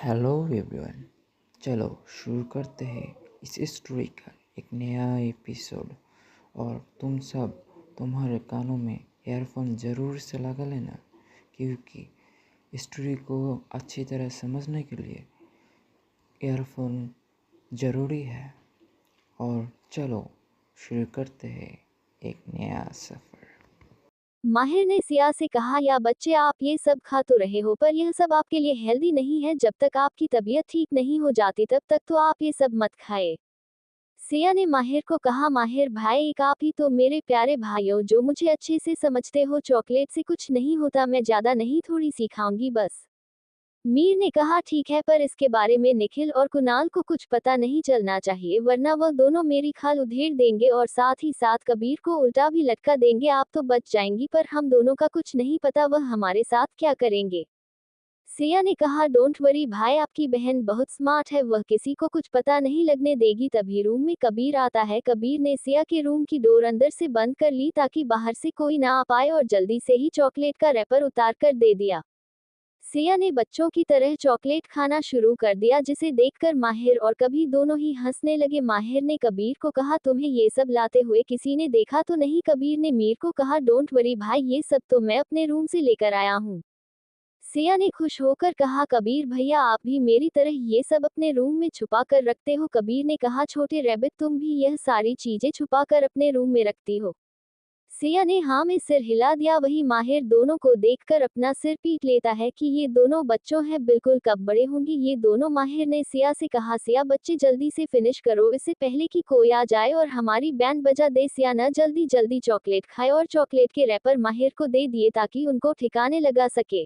Hello everyone. चलो शुरू करते हैं इस स्टोरी का एक नया एपिसोड। और तुम सब तुम्हारे कानों में ईयरफोन ज़रूर से लगा लेना, क्योंकि स्टोरी को अच्छी तरह समझने के लिए ईयरफोन ज़रूरी है। और चलो शुरू करते हैं एक नया सफ़र। माहिर ने सिया से कहा, या बच्चे आप ये सब खा तो रहे हो, पर यह सब आपके लिए हेल्दी नहीं है। जब तक आपकी तबीयत ठीक नहीं हो जाती तब तक तो आप ये सब मत खाए। सिया ने माहिर को कहा, माहिर भाई, एक आप ही तो मेरे प्यारे भाइयों जो मुझे अच्छे से समझते हो। चॉकलेट से कुछ नहीं होता, मैं ज्यादा नहीं, थोड़ी सी खाऊंगी बस। मीर ने कहा, ठीक है, पर इसके बारे में निखिल और कुणाल को कुछ पता नहीं चलना चाहिए, वरना वह दोनों मेरी खाल उधेड़ देंगे और साथ ही साथ कबीर को उल्टा भी लटका देंगे। आप तो बच जाएंगी, पर हम दोनों का कुछ नहीं पता वह हमारे साथ क्या करेंगे। सिया ने कहा, डोंट वरी भाई, आपकी बहन बहुत स्मार्ट है, वह किसी को कुछ पता नहीं लगने देगी। तभी रूम में कबीर आता है। कबीर ने सिया के रूम की डोर अंदर से बंद कर ली ताकि बाहर से कोई ना आ पाए, और जल्दी से ही चॉकलेट का रैपर उतार कर दे दिया। सिया ने बच्चों की तरह चॉकलेट खाना शुरू कर दिया, जिसे देखकर माहिर और कबीर दोनों ही हंसने लगे। माहिर ने कबीर को कहा, तुम्हें ये सब लाते हुए किसी ने देखा तो नहीं? कबीर ने मीर को कहा, डोंट वरी भाई, ये सब तो मैं अपने रूम से लेकर आया हूँ। सिया ने खुश होकर कहा, कबीर भैया, आप भी मेरी तरह ये सब अपने रूम में छुपा कर रखते हो? कबीर ने कहा, छोटे रैबिट, तुम भी यह सारी चीजें छुपा कर अपने रूम में रखती हो? सिया ने हाँ में सिर हिला दिया। वही माहिर दोनों को देखकर अपना सिर पीट लेता है कि ये दोनों बच्चों हैं, बिल्कुल कब बड़े होंगे ये दोनों। माहिर ने सिया से कहा, सिया बच्चे जल्दी से फिनिश करो, इससे पहले कि कोई आ जाए और हमारी बैंड बजा दे। सिया न जल्दी जल्दी चॉकलेट खाए और चॉकलेट के रैपर माहिर को दे दिए ताकि उनको ठिकाने लगा सके।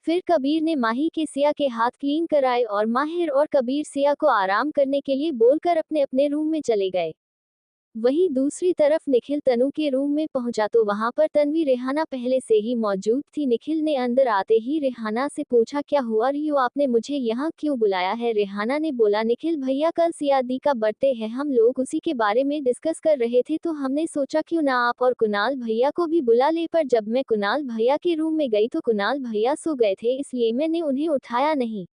फिर कबीर ने माही के सिया के हाथ क्लीन कराए और माहिर और कबीर सिया को आराम करने के लिए बोलकर अपने अपने रूम में चले गए। वहीं दूसरी तरफ निखिल तनु के रूम में पहुंचा तो वहां पर तन्वी रेहाना पहले से ही मौजूद थी। निखिल ने अंदर आते ही रेहाना से पूछा, क्या हुआ रियो, आपने मुझे यहाँ क्यों बुलाया है? रेहाना ने बोला, निखिल भैया, कल सिया दी का बर्थडे है, हम लोग उसी के बारे में डिस्कस कर रहे थे, तो हमने सोचा क्यों ना आप और कुणाल भैया को भी बुला ले। पर जब मैं कुणाल भैया के रूम में गई तो कुणाल भैया सो गए थे, इसलिए मैंने उन्हें उठाया नहीं।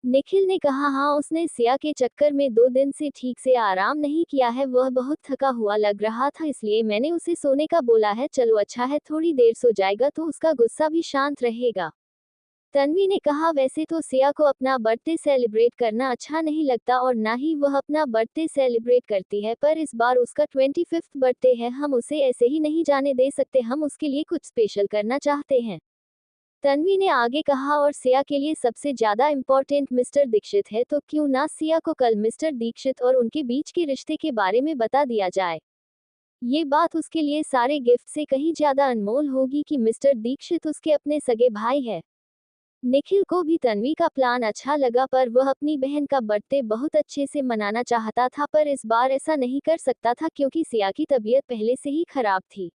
निखिल ने कहा, हाँ, उसने सिया के चक्कर में 2 दिन से ठीक से आराम नहीं किया है, वह बहुत थका हुआ लग रहा था, इसलिए मैंने उसे सोने का बोला है। चलो अच्छा है, थोड़ी देर सो जाएगा तो उसका गुस्सा भी शांत रहेगा। तन्वी ने कहा, वैसे तो सिया को अपना बर्थडे सेलिब्रेट करना अच्छा नहीं लगता और ना ही वह अपना बर्थडे सेलिब्रेट करती है, पर इस बार उसका 25th बर्थडे है, हम उसे ऐसे ही नहीं जाने दे सकते, हम उसके लिए कुछ स्पेशल करना चाहते हैं। तन्वी ने आगे कहा, और सिया के लिए सबसे ज्यादा इम्पोर्टेंट मिस्टर दीक्षित है, तो क्यों ना सिया को कल मिस्टर दीक्षित और उनके बीच के रिश्ते के बारे में बता दिया जाए। ये बात उसके लिए सारे गिफ्ट से कहीं ज्यादा अनमोल होगी कि मिस्टर दीक्षित उसके अपने सगे भाई है। निखिल को भी तन्वी का प्लान अच्छा लगा, पर वह अपनी बहन का बर्थडे बहुत अच्छे से मनाना चाहता था, पर इस बार ऐसा नहीं कर सकता था क्योंकि सिया की तबीयत पहले से ही खराब थी।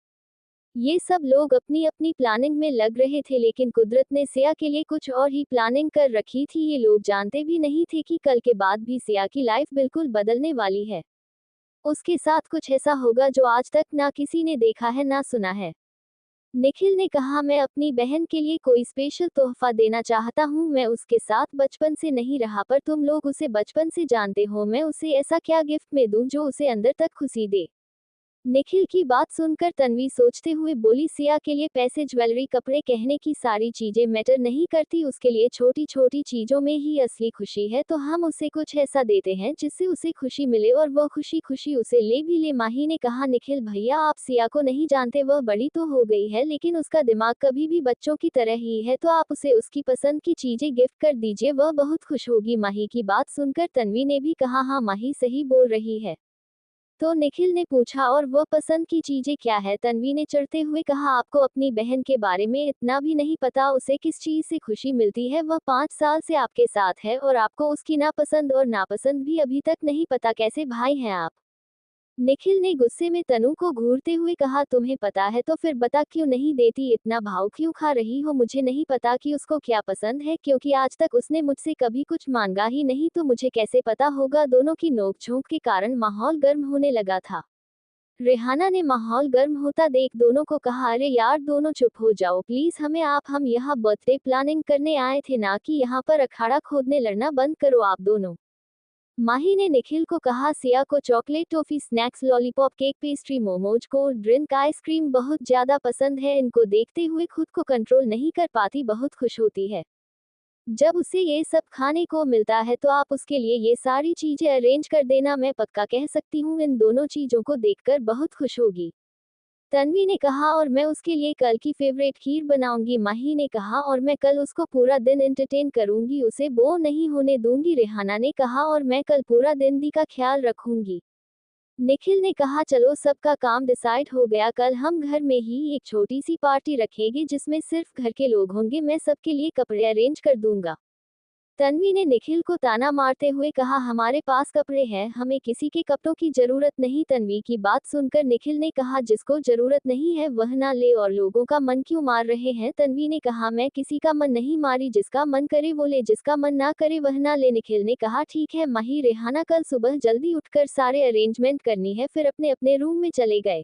ये सब लोग अपनी अपनी प्लानिंग में लग रहे थे, लेकिन कुदरत ने सिया के लिए कुछ और ही प्लानिंग कर रखी थी। ये लोग जानते भी नहीं थे कि कल के बाद भी सिया की लाइफ बिल्कुल बदलने वाली है। उसके साथ कुछ ऐसा होगा जो आज तक ना किसी ने देखा है ना सुना है। निखिल ने कहा, मैं अपनी बहन के लिए कोई स्पेशल तोहफा देना चाहता हूँ, मैं उसके साथ बचपन से नहीं रहा, पर तुम लोग उसे बचपन से जानते हो, मैं उसे ऐसा क्या गिफ्ट में दूं जो उसे अंदर तक खुशी दे। निखिल की बात सुनकर तन्वी सोचते हुए बोली, सिया के लिए पैसे, ज्वेलरी, कपड़े, कहने की सारी चीजें मैटर नहीं करती, उसके लिए छोटी छोटी चीजों में ही असली खुशी है, तो हम उसे कुछ ऐसा देते हैं जिससे उसे खुशी मिले और वह खुशी खुशी उसे ले भी ले। माही ने कहा, निखिल भैया, आप सिया को नहीं जानते, वह बड़ी तो हो गई है लेकिन उसका दिमाग कभी भी बच्चों की तरह ही है, तो आप उसे उसकी पसंद की चीजें गिफ्ट कर दीजिए, वह बहुत खुश होगी। माही की बात सुनकर तन्वी ने भी कहा, हाँ माही सही बोल रही है। तो निखिल ने पूछा, और वह पसंद की चीजें क्या है? तन्वी ने चढ़ते हुए कहा, आपको अपनी बहन के बारे में इतना भी नहीं पता, उसे किस चीज से खुशी मिलती है, वह 5 साल से आपके साथ है और आपको उसकी नापसंद और नापसंद भी अभी तक नहीं पता, कैसे भाई हैं आप? निखिल ने गुस्से में तनु को घूरते हुए कहा, तुम्हें पता है तो फिर बता क्यों नहीं देती, इतना भाव क्यों खा रही हो? मुझे नहीं पता कि उसको क्या पसंद है, क्योंकि आज तक उसने मुझसे कभी कुछ मांगा ही नहीं, तो मुझे कैसे पता होगा? दोनों की नोकझोंक के कारण माहौल गर्म होने लगा था। रेहाना ने माहौल गर्म होता देख दोनों को कहा, अरे यार दोनों चुप हो जाओ प्लीज, हम यहाँ बर्थडे प्लानिंग करने आए थे, ना कि यहाँ पर अखाड़ा खोदने, लड़ना बंद करो आप दोनों। माही ने निखिल को कहा, सिया को chocolate, toffee, snacks, lollipop, cake, pastry, momos, cold drink, ice cream बहुत ज्यादा पसंद है। इनको देखते हुए खुद को कंट्रोल नहीं कर पाती, बहुत खुश होती है। जब उसे ये सब खाने को मिलता है तो आप उसके लिए ये सारी चीजें अरेंज कर देना, मैं पक्का कह सकती हूँ इन दोनों चीजों को देखकर बहुत खुश होगी। तन्वी ने कहा, और मैं उसके लिए कल की फेवरेट खीर बनाऊंगी। माही ने कहा, और मैं कल उसको पूरा दिन एंटरटेन करूंगी, उसे बोर नहीं होने दूंगी। रेहाना ने कहा, और मैं कल पूरा दिन दी का ख्याल रखूंगी। निखिल ने कहा, चलो सबका काम डिसाइड हो गया, कल हम घर में ही एक छोटी सी पार्टी रखेंगे जिसमें सिर्फ घर के लोग होंगे, मैं सबके लिए कपड़े अरेंज कर दूंगा। तन्वी ने निखिल को ताना मारते हुए कहा, हमारे पास कपड़े हैं, हमें किसी के कपड़ों की जरूरत नहीं। तन्वी की बात सुनकर निखिल ने कहा, जिसको जरूरत नहीं है वह ना ले, और लोगों का मन क्यों मार रहे हैं। तन्वी ने कहा, मैं किसी का मन नहीं मारी, जिसका मन करे वो ले, जिसका मन ना करे वह ना ले। निखिल ने कहा, ठीक है माही। रेहाना कल सुबह जल्दी उठकर सारे अरेंजमेंट करनी है, फिर अपने अपने रूम में चले गए।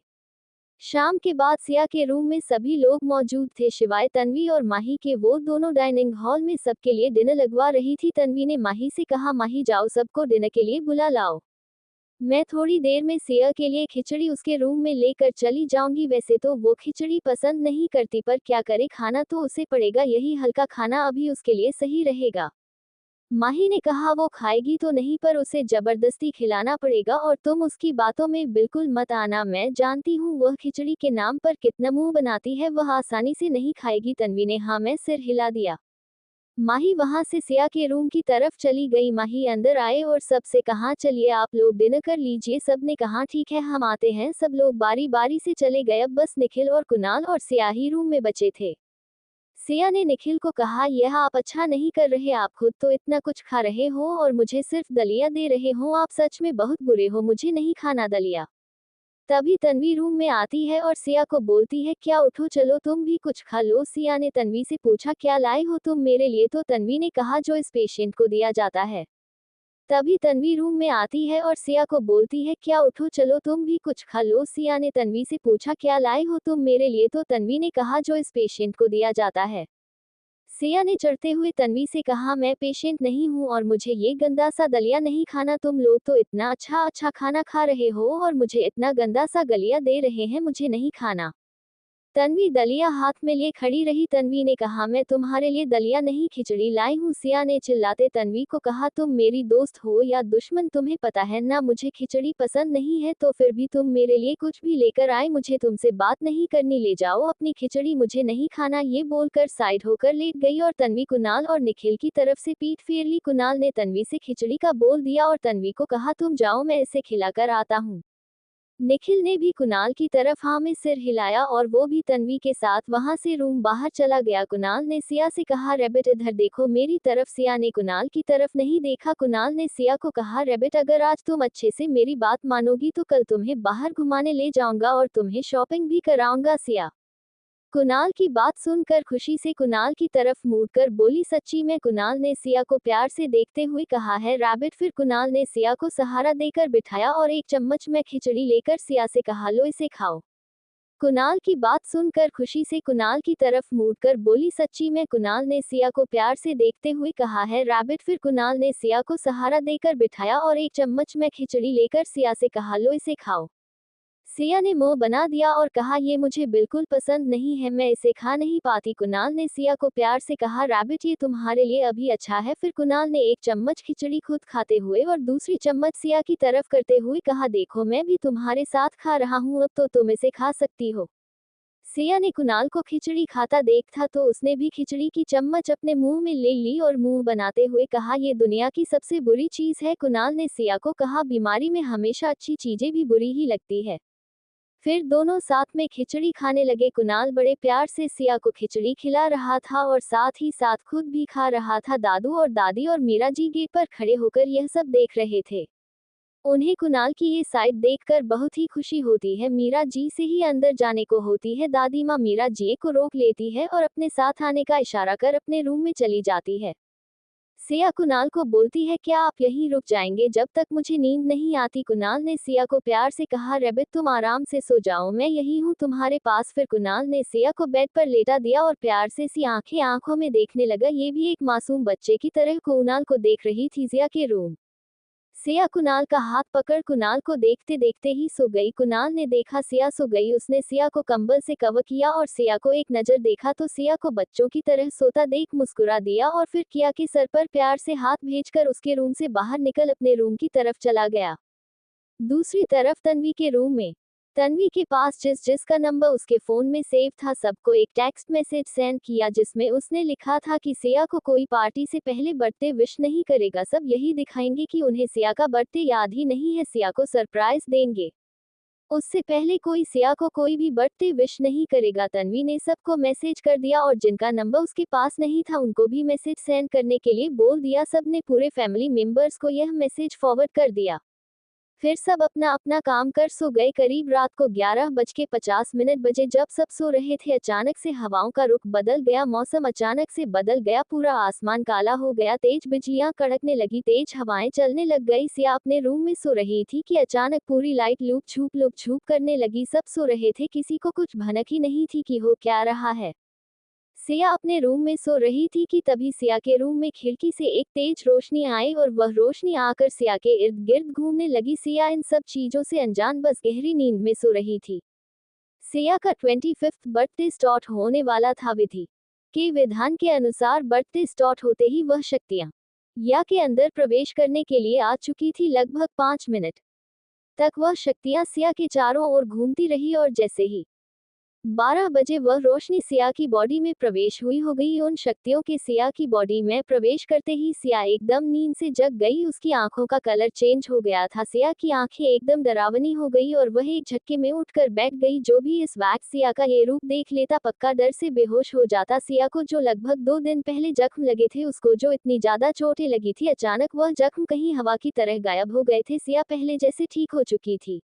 शाम के बाद सिया के रूम में सभी लोग मौजूद थे शिवाय तन्वी और माही के। वो दोनों डाइनिंग हॉल में सबके लिए डिनर लगवा रही थी। तन्वी ने माही से कहा, माही जाओ सबको डिनर के लिए बुला लाओ, मैं थोड़ी देर में सिया के लिए खिचड़ी उसके रूम में लेकर चली जाऊंगी। वैसे तो वो खिचड़ी पसंद नहीं करती, पर क्या करे, खाना तो उसे पड़ेगा, यही हल्का खाना अभी उसके लिए सही रहेगा। माही ने कहा, वो खाएगी तो नहीं, पर उसे जबरदस्ती खिलाना पड़ेगा, और तुम उसकी बातों में बिल्कुल मत आना, मैं जानती हूँ वह खिचड़ी के नाम पर कितना मुंह बनाती है, वह आसानी से नहीं खाएगी। तन्वी ने हाँ में सिर हिला दिया। माही वहां से सिया के रूम की तरफ चली गई। माही अंदर आए और सबसे कहा, चलिए आप लोग डिनर कर लीजिए। सब ने कहा, ठीक है हम आते हैं। सब लोग बारी बारी से चले गए, अब बस निखिल और कुणाल और सिया ही रूम में बचे थे। सिया ने निखिल को कहा, यह आप अच्छा नहीं कर रहे, आप खुद तो इतना कुछ खा रहे हो और मुझे सिर्फ दलिया दे रहे हो, आप सच में बहुत बुरे हो, मुझे नहीं खाना दलिया। तभी तन्वी रूम में आती है और सिया को बोलती है, क्या उठो चलो तुम भी कुछ खा लो। सिया ने तन्वी से पूछा, क्या लाए हो तुम मेरे लिए। तो तन्वी ने कहा, जो इस पेशेंट को दिया जाता है। तभी तन्वी रूम में आती है और सिया को बोलती है, क्या उठो चलो तुम भी कुछ खा लो। सिया ने तन्वी से पूछा, क्या लाए हो तुम मेरे लिए। तो तन्वी ने कहा, जो इस पेशेंट को दिया जाता है। सिया ने चढ़ते हुए तन्वी से कहा, मैं पेशेंट नहीं हूँ और मुझे ये गंदा सा दलिया नहीं खाना, तुम लोग तो इतना अच्छा अच्छा खाना खा रहे हो और मुझे इतना गंदा सा गलिया दे रहे हैं, मुझे नहीं खाना। तन्वी दलिया हाथ में लिए खड़ी रही। तन्वी ने कहा, मैं तुम्हारे लिए दलिया नहीं खिचड़ी लाई हूँ। सिया ने चिल्लाते तन्वी को कहा, तुम मेरी दोस्त हो या दुश्मन, तुम्हें पता है ना मुझे खिचड़ी पसंद नहीं है, तो फिर भी तुम मेरे लिए कुछ भी लेकर आए, मुझे तुमसे बात नहीं करनी, ले जाओ अपनी खिचड़ी, मुझे नहीं खाना। ये बोलकर साइड होकर लेट गई और तन्वी कुणाल और निखिल की तरफ से पीठ फेर ली। कुणाल ने तन्वी से खिचड़ी का बोल दिया और तन्वी को कहा, तुम जाओ मैं इसे खिलाकर आता हूँ। निखिल ने भी कुणाल की तरफ हाँ में सिर हिलाया और वो भी तन्वी के साथ वहां से रूम बाहर चला गया। कुणाल ने सिया से कहा, रैबिट इधर देखो मेरी तरफ। सिया ने कुणाल की तरफ नहीं देखा। कुणाल ने सिया को कहा, रैबिट अगर आज तुम अच्छे से मेरी बात मानोगी तो कल तुम्हें बाहर घुमाने ले जाऊंगा और तुम्हें शॉपिंग भी कराऊंगा। सिया कुणाल की बात सुनकर खुशी से कुणाल की तरफ मुड़कर बोली, सच्ची में। कुणाल ने सिया को प्यार से देखते हुए कहा है, रैबिट। फिर कुणाल ने सिया को सहारा देकर बिठाया और एक चम्मच में खिचड़ी लेकर सिया से कहा, लो इसे खाओ। कुणाल की बात सुनकर खुशी से कुणाल की तरफ मुड़कर बोली, सच्ची में। कुणाल ने सिया को प्यार से देखते हुए कहा है, रैबिट। फिर कुणाल ने सिया को सहारा देकर बिठाया और एक चम्मच में खिचड़ी लेकर सिया से कहा, लो इसे खाओ। सिया ने मुंह बना दिया और कहा, ये मुझे बिल्कुल पसंद नहीं है, मैं इसे खा नहीं पाती। कुणाल ने सिया को प्यार से कहा, रैबिट ये तुम्हारे लिए अभी अच्छा है। फिर कुणाल ने एक चम्मच खिचड़ी खुद खाते हुए और दूसरी चम्मच सिया की तरफ करते हुए कहा, देखो मैं भी तुम्हारे साथ खा रहा हूँ, अब तो तुम इसे खा सकती हो। सिया ने कुणाल को खिचड़ी खाता देखा तो उसने भी खिचड़ी की चम्मच अपने मुंह में ले ली और मुंह बनाते हुए कहा, ये दुनिया की सबसे बुरी चीज है। कुणाल ने सिया को कहा, बीमारी में हमेशा अच्छी चीजें भी बुरी ही लगती है। फिर दोनों साथ में खिचड़ी खाने लगे। कुणाल बड़े प्यार से सिया को खिचड़ी खिला रहा था और साथ ही साथ खुद भी खा रहा था। दादू और दादी और मीरा जी गेट पर खड़े होकर यह सब देख रहे थे। उन्हें कुणाल की ये साइड देखकर बहुत ही खुशी होती है। मीरा जी से ही अंदर जाने को होती है। दादी माँ मीरा जी को रोक लेती है और अपने साथ आने का इशारा कर अपने रूम में चली जाती है। सिया कुणाल को बोलती है, क्या आप यहीं रुक जाएंगे जब तक मुझे नींद नहीं आती। कुणाल ने सिया को प्यार से कहा, रैबिट तुम आराम से सो जाओ, मैं यहीं हूँ तुम्हारे पास। फिर कुणाल ने सिया को बेड पर लेटा दिया और प्यार से सी आंखें आंखों में देखने लगा। ये भी एक मासूम बच्चे की तरह कुणाल को देख रही थी। सिया के रूम सिया कुणाल का हाथ पकड़ कुणाल को देखते देखते ही सो गई। कुणाल ने देखा सिया सो गई, उसने सिया को कंबल से कवर किया और सिया को एक नजर देखा तो सिया को बच्चों की तरह सोता देख मुस्कुरा दिया और फिर किया के सर पर प्यार से हाथ भेजकर उसके रूम से बाहर निकल अपने रूम की तरफ चला गया। दूसरी तरफ तन्वी के रूम में तन्वी के पास जिसका नंबर उसके फोन में सेव था, सबको एक टेक्स्ट मैसेज सेंड किया जिसमें उसने लिखा था कि सिया को कोई पार्टी से पहले बर्थडे विश नहीं करेगा, सब यही दिखाएंगे कि उन्हें सिया का बर्थडे याद ही नहीं है, सिया को सरप्राइज देंगे, उससे पहले कोई सिया को कोई भी बर्थडे विश नहीं करेगा। तन्वी ने सबको मैसेज कर दिया और जिनका नंबर उसके पास नहीं था उनको भी मैसेज सेंड करने के लिए बोल दिया। सबने पूरे फैमिली मेंबर्स को यह मैसेज फॉरवर्ड कर दिया। फिर सब अपना अपना काम कर सो गए। करीब रात को 11:50 बजे जब सब सो रहे थे अचानक से हवाओं का रुख बदल गया, मौसम अचानक से बदल गया, पूरा आसमान काला हो गया, तेज बिजलियां कड़कने लगी, तेज हवाएं चलने लग गई। सिया अपने रूम में सो रही थी कि अचानक पूरी लाइट लुक छुप करने लगी। सब सो रहे थे, किसी को कुछ भनक ही नहीं थी कि हो क्या रहा है। सिया अपने रूम में सो रही थी कि तभी सिया के रूम में खिड़की से एक तेज रोशनी आई और वह रोशनी आकर सिया के इर्द गिर्द घूमने लगी। सिया इन सब चीजों से अनजान बस गहरी नींद में सो रही थी। सिया का 25th बर्थडे स्टार्ट होने वाला था। विधि के विधान के अनुसार बर्थडे स्टार्ट होते ही वह शक्तियां या के अंदर प्रवेश करने के लिए आ चुकी थी। लगभग 5 मिनट तक वह शक्तियां सिया के चारों ओर घूमती रही और जैसे ही 12 बजे वह रोशनी सिया की बॉडी में प्रवेश हुई हो गई। उन शक्तियों के सिया की बॉडी में प्रवेश करते ही सिया एकदम नींद से जग गई, उसकी आंखों का कलर चेंज हो गया था। सिया की आंखें एकदम डरावनी हो गई और वह एक झटके में उठकर बैठ गई। जो भी इस वक्त सिया का ये रूप देख लेता पक्का डर से बेहोश हो जाता। सिया को जो लगभग 2 दिन पहले जख्म लगे थे, उसको जो इतनी ज्यादा चोटें लगी थी, अचानक वह जख्म कहीं हवा की तरह गायब हो गए थे। सिया पहले जैसे ठीक हो चुकी थी।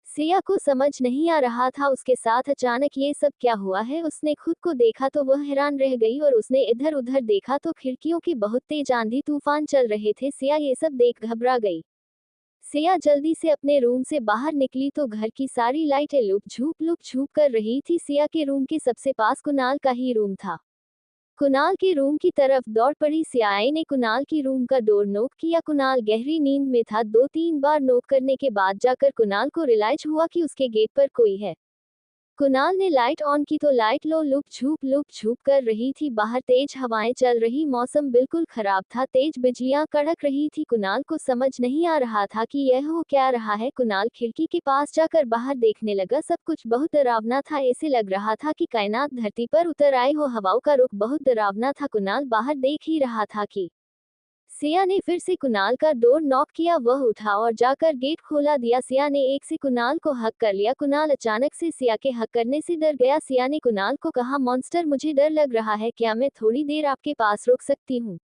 सिया को समझ नहीं आ रहा था उसके साथ अचानक ये सब क्या हुआ है। उसने खुद को देखा तो वह हैरान रह गई और उसने इधर उधर देखा तो खिड़कियों के बहुत तेज आंधी तूफान चल रहे थे। सिया ये सब देख घबरा गई। सिया जल्दी से अपने रूम से बाहर निकली तो घर की सारी लाइटें लुक झूप कर रही थी। सिया के रूम के सबसे पास कुणाल का ही रूम था। कुणाल के रूम की तरफ दौड़ पड़ी। सियाए ने कुणाल की रूम का डोर नॉक किया। कुणाल गहरी नींद में था। 2-3 बार नॉक करने के बाद जाकर कुणाल को रियलाइज हुआ कि उसके गेट पर कोई है। कुणाल ने लाइट ऑन की तो लाइट लुक झूप कर रही थी। बाहर तेज हवाएं चल रही, मौसम बिल्कुल खराब था, तेज बिजलियां कड़क रही थी। कुणाल को समझ नहीं आ रहा था कि यह हो क्या रहा है। कुणाल खिड़की के पास जाकर बाहर देखने लगा। सब कुछ बहुत डरावना था, ऐसे लग रहा था कि कायनात धरती पर उतर आई हो। हवाओं का रुख बहुत डरावना था। कुणाल बाहर देख ही रहा था कि सिया ने फिर से कुणाल का डोर नॉक किया। वह उठा और जाकर गेट खोला दिया। सिया ने एक से कुणाल को हक कर लिया। कुणाल अचानक से सिया के हक करने से डर गया। सिया ने कुणाल को कहा, मॉन्स्टर मुझे डर लग रहा है, क्या मैं थोड़ी देर आपके पास रुक सकती हूँ।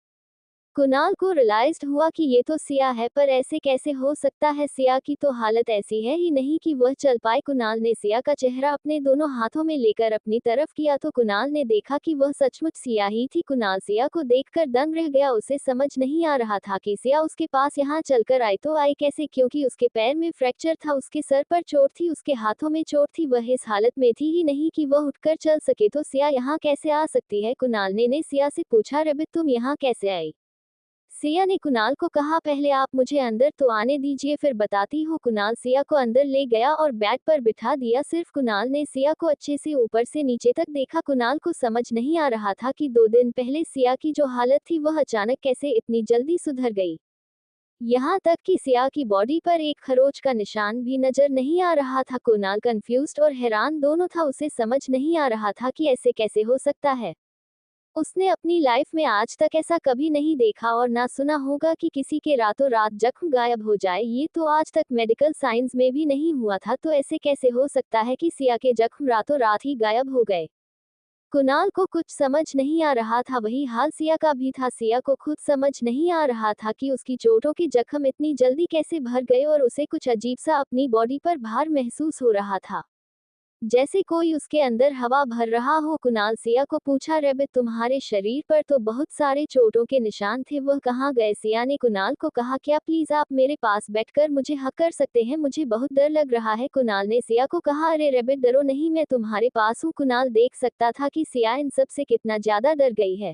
कुणाल को रियलाइज्ड हुआ कि ये तो सिया है, पर ऐसे कैसे हो सकता है। सिया की तो हालत ऐसी है ही नहीं कि वह चल पाए। कुणाल ने सिया का चेहरा अपने दोनों हाथों में लेकर अपनी तरफ किया तो कुणाल ने देखा कि वह सचमुच सिया ही थी। कुणाल सिया को देखकर दंग रह गया। उसे समझ नहीं आ रहा था कि सिया उसके पास यहाँ चलकर आई तो आई कैसे, क्योंकि उसके पैर में फ्रैक्चर था, उसके सर पर चोट थी, उसके हाथों में चोट थी। वह इस हालत में थी ही नहीं कि वह उठकर चल सके, तो सिया यहाँ कैसे आ सकती है। कुणाल ने सिया से पूछा, रबित तुम यहाँ कैसे आई। सिया ने कुणाल को कहा, पहले आप मुझे अंदर तो आने दीजिए, फिर बताती हूँ। कुणाल सिया को अंदर ले गया और बेड पर बिठा दिया। सिर्फ कुणाल ने सिया को अच्छे से ऊपर से नीचे तक देखा। कुणाल को समझ नहीं आ रहा था कि 2 दिन पहले सिया की जो हालत थी वह अचानक कैसे इतनी जल्दी सुधर गई। यहाँ तक कि सिया की बॉडी पर एक खरोच का निशान भी नजर नहीं आ रहा था। कुणाल कंफ्यूज्ड और हैरान दोनों था। उसे समझ नहीं आ रहा था कि ऐसे कैसे हो सकता है। उसने अपनी लाइफ में आज तक ऐसा कभी नहीं देखा और ना सुना होगा कि किसी के रातों रात जख्म गायब हो जाए। ये तो आज तक मेडिकल साइंस में भी नहीं हुआ था, तो ऐसे कैसे हो सकता है कि सिया के जख्म रातों रात ही गायब हो गए। कुणाल को कुछ समझ नहीं आ रहा था। वही हाल सिया का भी था। सिया को खुद समझ नहीं आ रहा था कि उसकी चोटों के जख्म इतनी जल्दी कैसे भर गए और उसे कुछ अजीब सा अपनी बॉडी पर भार महसूस हो रहा था। जैसे कोई उसके अंदर हवा भर रहा हो। कुणाल सिया को पूछा, रैबिट तुम्हारे शरीर पर तो बहुत सारे चोटों के निशान थे, वह कहाँ गए? सिया ने कुणाल को कहा, क्या प्लीज आप मेरे पास बैठकर मुझे हक कर सकते हैं, मुझे बहुत डर लग रहा है। कुणाल ने सिया को कहा, अरे रैबिट डरो नहीं, मैं तुम्हारे पास हूँ। कुणाल देख सकता था कि सिया इन सब से कितना ज्यादा डर गई है।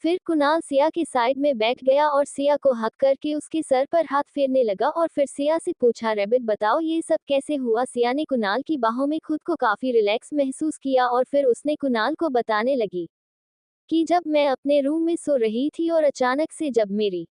फिर कुणाल सिया के साइड में बैठ गया और सिया को हक करके उसके सर पर हाथ फेरने लगा और फिर सिया से पूछा, रैबिट बताओ ये सब कैसे हुआ? सिया ने कुणाल की बाहों में खुद को काफी रिलैक्स महसूस किया और फिर उसने कुणाल को बताने लगी कि जब मैं अपने रूम में सो रही थी और अचानक से जब मेरी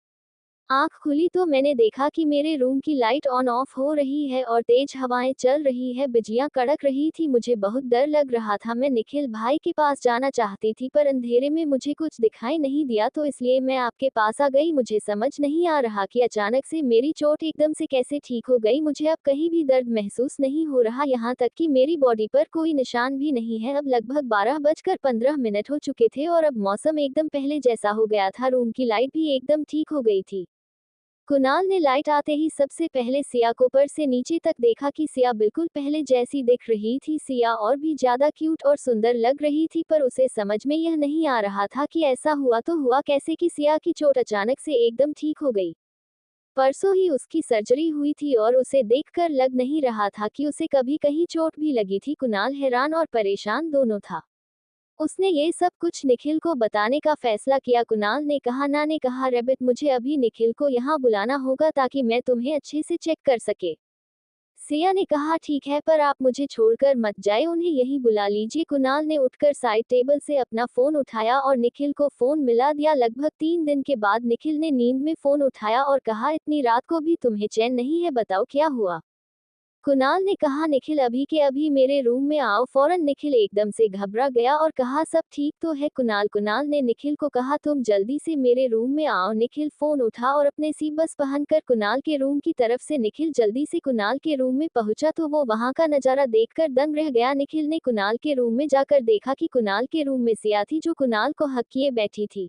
आँख खुली तो मैंने देखा कि मेरे रूम की लाइट ऑन ऑफ हो रही है और तेज हवाएं चल रही है, बिजलियां कड़क रही थी, मुझे बहुत डर लग रहा था। मैं निखिल भाई के पास जाना चाहती थी पर अंधेरे में मुझे कुछ दिखाई नहीं दिया, तो इसलिए मैं आपके पास आ गई। मुझे समझ नहीं आ रहा कि अचानक से मेरी चोट एकदम से कैसे ठीक हो गई। मुझे अब कहीं भी दर्द महसूस नहीं हो रहा, यहाँ तक कि मेरी बॉडी पर कोई निशान भी नहीं है। अब लगभग 12:15 हो चुके थे और अब मौसम एकदम पहले जैसा हो गया था, रूम की लाइट भी एकदम ठीक हो गई थी। कुणाल ने लाइट आते ही सबसे पहले सिया को ऊपर से नीचे तक देखा कि सिया बिल्कुल पहले जैसी दिख रही थी। सिया और भी ज्यादा क्यूट और सुंदर लग रही थी, पर उसे समझ में यह नहीं आ रहा था कि ऐसा हुआ तो हुआ कैसे कि सिया की चोट अचानक से एकदम ठीक हो गई। परसों ही उसकी सर्जरी हुई थी और उसे देखकर लग नहीं रहा था कि उसे कभी कहीं चोट भी लगी थी। कुणाल हैरान और परेशान दोनों था। उसने ये सब कुछ निखिल को बताने का फैसला किया। कुणाल ने कहा, ना ने कहा, रैबिट मुझे अभी निखिल को यहाँ बुलाना होगा ताकि मैं तुम्हें अच्छे से चेक कर सके। सिया ने कहा, ठीक है, पर आप मुझे छोड़कर मत जाए, उन्हें यहीं बुला लीजिए। कुणाल ने उठकर साइड टेबल से अपना फोन उठाया और निखिल को फोन मिला दिया। लगभग 3 दिन के बाद निखिल ने नींद में फोन उठाया और कहा, इतनी रात को भी तुम्हें चैन नहीं है, बताओ क्या हुआ? कुणाल ने कहा, निखिल अभी के अभी मेरे रूम में आओ। फौरन निखिल एकदम से घबरा गया और कहा, सब ठीक तो है कुणाल ने निखिल को कहा, तुम जल्दी से मेरे रूम में आओ। निखिल फोन उठा और अपने सी बस पहनकर कुणाल के रूम की तरफ से निखिल जल्दी से कुणाल के रूम में पहुंचा तो वो वहां का नजारा देखकर दंग रह गया। निखिल ने कुणाल के रूम में जाकर देखा कि कुणाल के रूम में सिया थी, जो कुणाल को हक किए बैठी थी।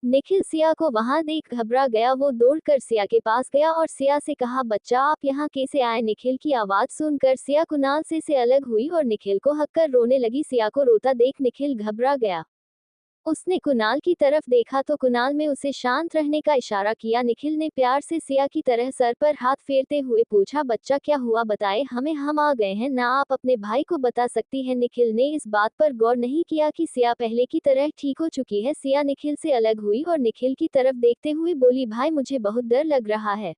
निखिल सिया को वहां देख घबरा गया। वो दौड़कर सिया के पास गया और सिया से कहा, बच्चा आप यहाँ कैसे आए? निखिल की आवाज सुनकर सिया कुणाल से अलग हुई और निखिल को हक कर रोने लगी। सिया को रोता देख निखिल घबरा गया। उसने कुणाल की तरफ देखा तो कुणाल में उसे शांत रहने का इशारा किया। निखिल ने प्यार से सिया की तरह सर पर हाथ फेरते हुए पूछा, बच्चा क्या हुआ, बताए हमें, हम आ गए हैं ना, आप अपने भाई को बता सकती हैं। निखिल ने इस बात पर गौर नहीं किया कि सिया पहले की तरह ठीक हो चुकी है। सिया निखिल से अलग हुई और निखिल की तरफ देखते हुए बोली, भाई मुझे बहुत डर लग रहा है।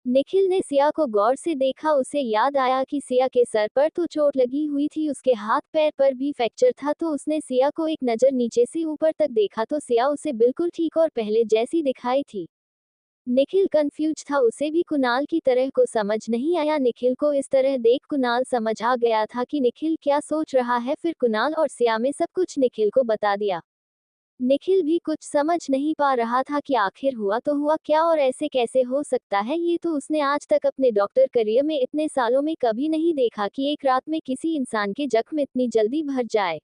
निखिल ने सिया को गौर से देखा। उसे याद आया कि सिया के सर पर तो चोट लगी हुई थी, उसके हाथ पैर पर भी फ्रैक्चर था, तो उसने सिया को एक नजर नीचे से ऊपर तक देखा तो सिया उसे बिल्कुल ठीक और पहले जैसी दिखाई थी। निखिल कंफ्यूज था, उसे भी कुणाल की तरह को समझ नहीं आया। निखिल को इस तरह देख कुणाल समझ आ गया था कि निखिल क्या सोच रहा है। फिर कुणाल और सिया में सब कुछ निखिल को बता दिया। निखिल भी कुछ समझ नहीं पा रहा था कि आखिर हुआ तो हुआ क्या और ऐसे कैसे हो सकता है। ये तो उसने आज तक अपने डॉक्टर करियर में इतने सालों में कभी नहीं देखा कि एक रात में किसी इंसान के जख्म इतनी जल्दी भर जाए।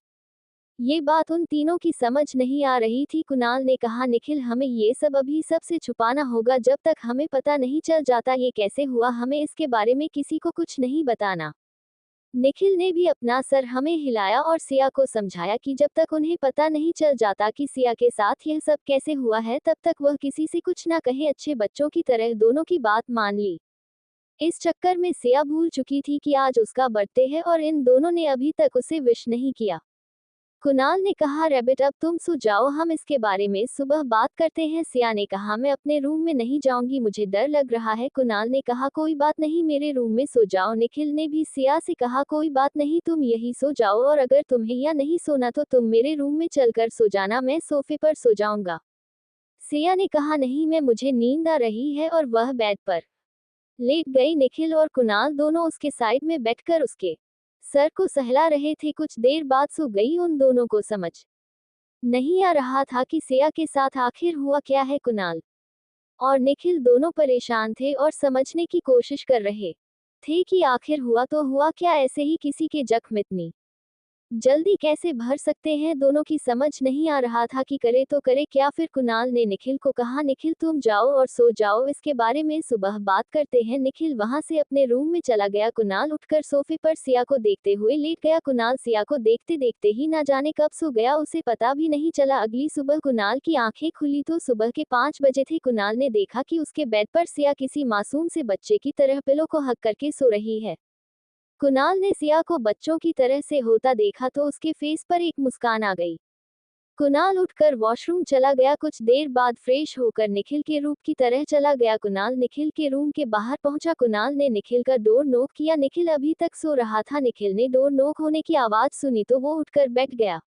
ये बात उन तीनों की समझ नहीं आ रही थी। कुणाल ने कहा, निखिल हमें ये सब अभी सबसे छुपाना होगा, जब तक हमें पता नहीं चल जाता ये कैसे हुआ, हमें इसके बारे में किसी को कुछ नहीं बताना। निखिल ने भी अपना सर हमें हिलाया और सिया को समझाया कि जब तक उन्हें पता नहीं चल जाता कि सिया के साथ यह सब कैसे हुआ है, तब तक वह किसी से कुछ ना कहे। अच्छे बच्चों की तरह दोनों की बात मान ली। इस चक्कर में सिया भूल चुकी थी कि आज उसका बर्थडे है और इन दोनों ने अभी तक उसे विश नहीं किया। कुणाल ने कहा, रैबिट अब तुम सो जाओ, हम इसके बारे में सुबह बात करते हैं। सिया ने कहा, मैं अपने रूम में नहीं जाऊंगी, मुझे डर लग रहा है। कुणाल ने कहा, कोई बात नहीं, मेरे रूम में सो जाओ। निखिल ने भी सिया से कहा, कोई बात नहीं, तुम यही सो जाओ और अगर तुम्हें या नहीं सोना तो तुम मेरे रूम में चलकर सो जाना, मैं सोफे पर सो जाऊंगा। सिया ने कहा, नहीं, मैं मुझे नींद आ रही है और वह बेड पर लेट गई। निखिल और कुणाल दोनों उसके साइड में बैठकर उसके सर को सहला रहे थे। कुछ देर बाद सो गई। उन दोनों को समझ नहीं आ रहा था कि सिया के साथ आखिर हुआ क्या है। कुणाल और निखिल दोनों परेशान थे और समझने की कोशिश कर रहे थे कि आखिर हुआ तो हुआ क्या, ऐसे ही किसी के जख्म इतनी जल्दी कैसे भर सकते हैं, दोनों की समझ नहीं आ रहा था कि करे तो करे क्या। फिर कुणाल ने निखिल को कहा, निखिल तुम जाओ और सो जाओ, इसके बारे में सुबह बात करते हैं। निखिल वहां से अपने रूम में चला गया। कुणाल उठकर सोफे पर सिया को देखते हुए लेट गया। कुणाल सिया को देखते देखते ही ना जाने कब सो गया, उसे पता भी नहीं चला। अगली सुबह कुणाल की आंखें खुली तो सुबह के 5 बजे थे। कुणाल ने देखा कि उसके बेड पर सिया किसी मासूम से बच्चे की तरह पिलो को हक करके सो रही है। कुणाल ने सिया को बच्चों की तरह से होता देखा तो उसके फेस पर एक मुस्कान आ गई। कुणाल उठकर वॉशरूम चला गया। कुछ देर बाद फ्रेश होकर निखिल के रूम की तरह चला गया। कुणाल निखिल के रूम के बाहर पहुंचा। कुणाल ने निखिल का डोर नॉक किया। निखिल अभी तक सो रहा था। निखिल ने डोर नॉक होने की आवाज सुनी तो वो उठकर बैठ गया।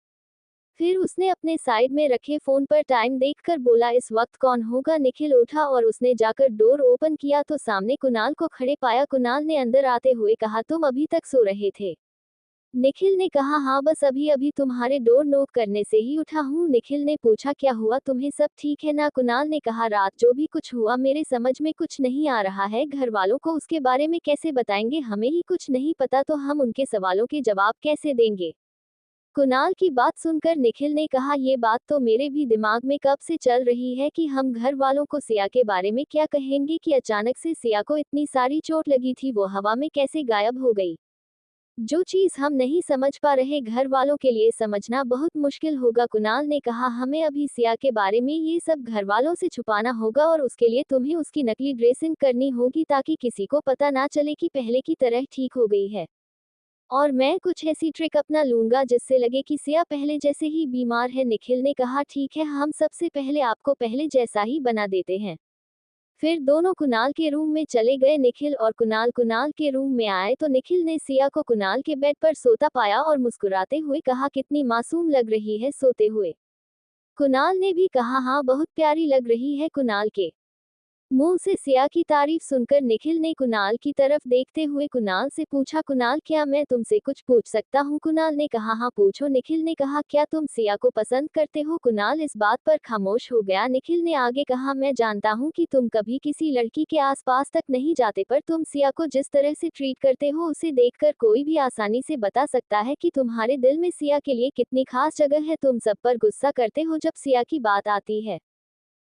फिर उसने अपने साइड में रखे फोन पर टाइम देखकर बोला, इस वक्त कौन होगा। निखिल उठा और उसने जाकर डोर ओपन किया तो सामने कुणाल को खड़े पाया। कुणाल ने अंदर आते हुए कहा, तुम अभी तक सो रहे थे। निखिल ने कहा, हाँ बस अभी अभी तुम्हारे डोर नॉक करने से ही उठा हूँ। निखिल ने पूछा, क्या हुआ तुम्हें, सब ठीक है ना। कुणाल ने कहा, रात जो भी कुछ हुआ मेरे समझ में कुछ नहीं आ रहा है। घर वालों को उसके बारे में कैसे बताएंगे, हमें ही कुछ नहीं पता तो हम उनके सवालों के जवाब कैसे देंगे। कुणाल की बात सुनकर निखिल ने कहा, ये बात तो मेरे भी दिमाग में कब से चल रही है कि हम घर वालों को सिया के बारे में क्या कहेंगे कि अचानक से सिया को इतनी सारी चोट लगी थी, वो हवा में कैसे गायब हो गई। जो चीज हम नहीं समझ पा रहे घर वालों के लिए समझना बहुत मुश्किल होगा। कुणाल ने कहा, हमें अभी सिया के बारे में ये सब घर वालों से छुपाना होगा और उसके लिए तुम्हें उसकी नकली ड्रेसिंग करनी होगी ताकि किसी को पता ना चले कि पहले की तरह ठीक हो गई है। और मैं कुछ ऐसी ट्रिक अपना लूंगा जिससे लगे कि सिया पहले जैसे ही बीमार है। निखिल ने कहा, ठीक है, हम सबसे पहले आपको पहले जैसा ही बना देते हैं। फिर दोनों कुणाल के रूम में चले गए। निखिल और कुणाल के रूम में आए तो निखिल ने सिया को कुणाल के बेड पर सोता पाया और मुस्कुराते हुए कहा, कितनी मासूम लग रही है सोते हुए। कुणाल ने भी कहा, हाँ बहुत प्यारी लग रही है। कुणाल के मुंह से सिया की तारीफ सुनकर निखिल ने कुणाल की तरफ देखते हुए कुणाल से पूछा, कुणाल क्या मैं तुमसे कुछ पूछ सकता हूँ। कुणाल ने कहा, हाँ पूछो। निखिल ने कहा, क्या तुम सिया को पसंद करते हो। कुणाल इस बात पर खामोश हो गया। निखिल ने आगे कहा, मैं जानता हूँ कि तुम कभी किसी लड़की के आसपास तक नहीं जाते पर तुम सिया को जिस तरह से ट्रीट करते हो उसे देखकर कोई भी आसानी से बता सकता है कि तुम्हारे दिल में सिया के लिए कितनी खास जगह है। तुम सब पर गुस्सा करते हो जब सिया की बात आती है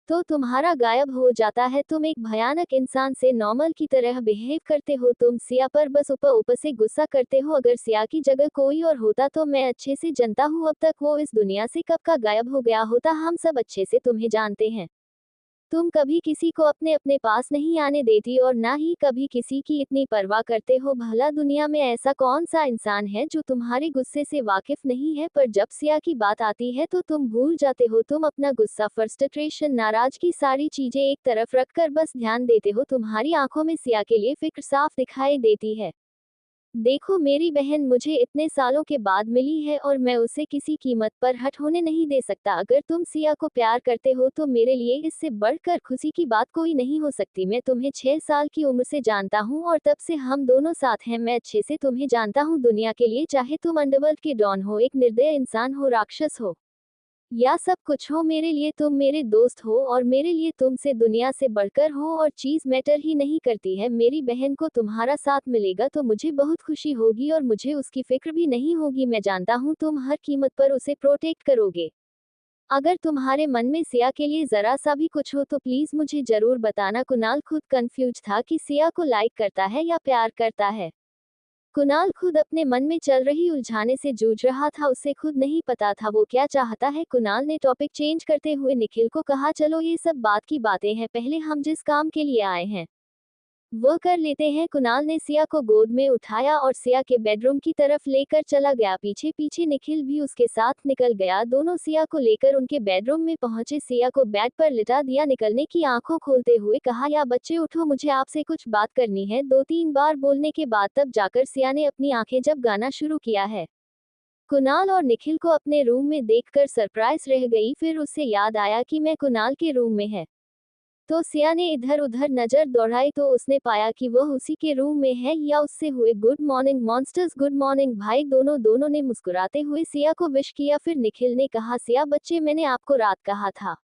तो तुम्हारा गायब हो जाता है। तुम एक भयानक इंसान से नॉर्मल की तरह बिहेव करते हो। तुम सिया पर बस ऊपर ऊपर से गुस्सा करते हो। अगर सिया की जगह कोई और होता तो मैं अच्छे से जानता हूँ अब तक वो इस दुनिया से कब का गायब हो गया होता। हम सब अच्छे से तुम्हें जानते हैं। तुम कभी किसी को अपने अपने पास नहीं आने देती और ना ही कभी किसी की इतनी परवाह करते हो। भला दुनिया में ऐसा कौन सा इंसान है जो तुम्हारे गुस्से से वाकिफ नहीं है, पर जब सिया की बात आती है तो तुम भूल जाते हो। तुम अपना गुस्सा, फ्रस्ट्रेशन, नाराजगी, सारी चीजें एक तरफ रखकर बस ध्यान देते हो। तुम्हारी आंखों में सिया के लिए फिक्र साफ दिखाई देती है। देखो मेरी बहन मुझे इतने सालों के बाद मिली है और मैं उसे किसी कीमत पर हट होने नहीं दे सकता। अगर तुम सिया को प्यार करते हो तो मेरे लिए इससे बढ़कर खुशी की बात कोई नहीं हो सकती। मैं तुम्हें 6 साल की उम्र से जानता हूँ और तब से हम दोनों साथ हैं। मैं अच्छे से तुम्हें जानता हूँ दुनिया के लिए, चाहे तुम अंडरवर्ल्ड के डॉन हो, एक निर्दय इंसान हो, राक्षस हो या सब कुछ हो, मेरे लिए तुम मेरे दोस्त हो और मेरे लिए तुमसे दुनिया से बढ़कर हो और चीज मैटर ही नहीं करती है। मेरी बहन को तुम्हारा साथ मिलेगा तो मुझे बहुत खुशी होगी और मुझे उसकी फिक्र भी नहीं होगी। मैं जानता हूँ तुम हर कीमत पर उसे प्रोटेक्ट करोगे। अगर तुम्हारे मन में सिया के लिए जरा सा भी कुछ हो तो प्लीज मुझे जरूर बताना। कुणाल खुद कंफ्यूज था कि सिया को लाइक करता है या प्यार करता है। कुणाल खुद अपने मन में चल रही उलझाने से जूझ रहा था। उसे खुद नहीं पता था वो क्या चाहता है। कुणाल ने टॉपिक चेंज करते हुए निखिल को कहा, चलो ये सब बात की बातें हैं, पहले हम जिस काम के लिए आए हैं वो कर लेते हैं। कुणाल ने सिया को गोद में उठाया और सिया के बेडरूम की तरफ लेकर चला गया। पीछे पीछे निखिल भी उसके साथ निकल गया। दोनों सिया को लेकर उनके बेडरूम में पहुंचे। सिया को बेड पर लिटा दिया। निकलने की आंखों खोलते हुए कहा, या बच्चे उठो, मुझे आपसे कुछ बात करनी है। 2-3 बार बोलने के बाद तब जाकर सिया ने अपनी आंखें जब गाना शुरू किया है। कुणाल और निखिल को अपने रूम में देखकर सरप्राइज रह गई। फिर उसे याद आया कि मैं कुणाल के रूम में है तो सिया ने इधर उधर नजर दौड़ाई तो उसने पाया कि वह उसी के रूम में है। या उससे हुए good morning monsters, good morning भाई। दोनों ने मुस्कुराते हुए सिया को विश किया। फिर निखिल ने कहा, सिया बच्चे मैंने आपको रात कहा था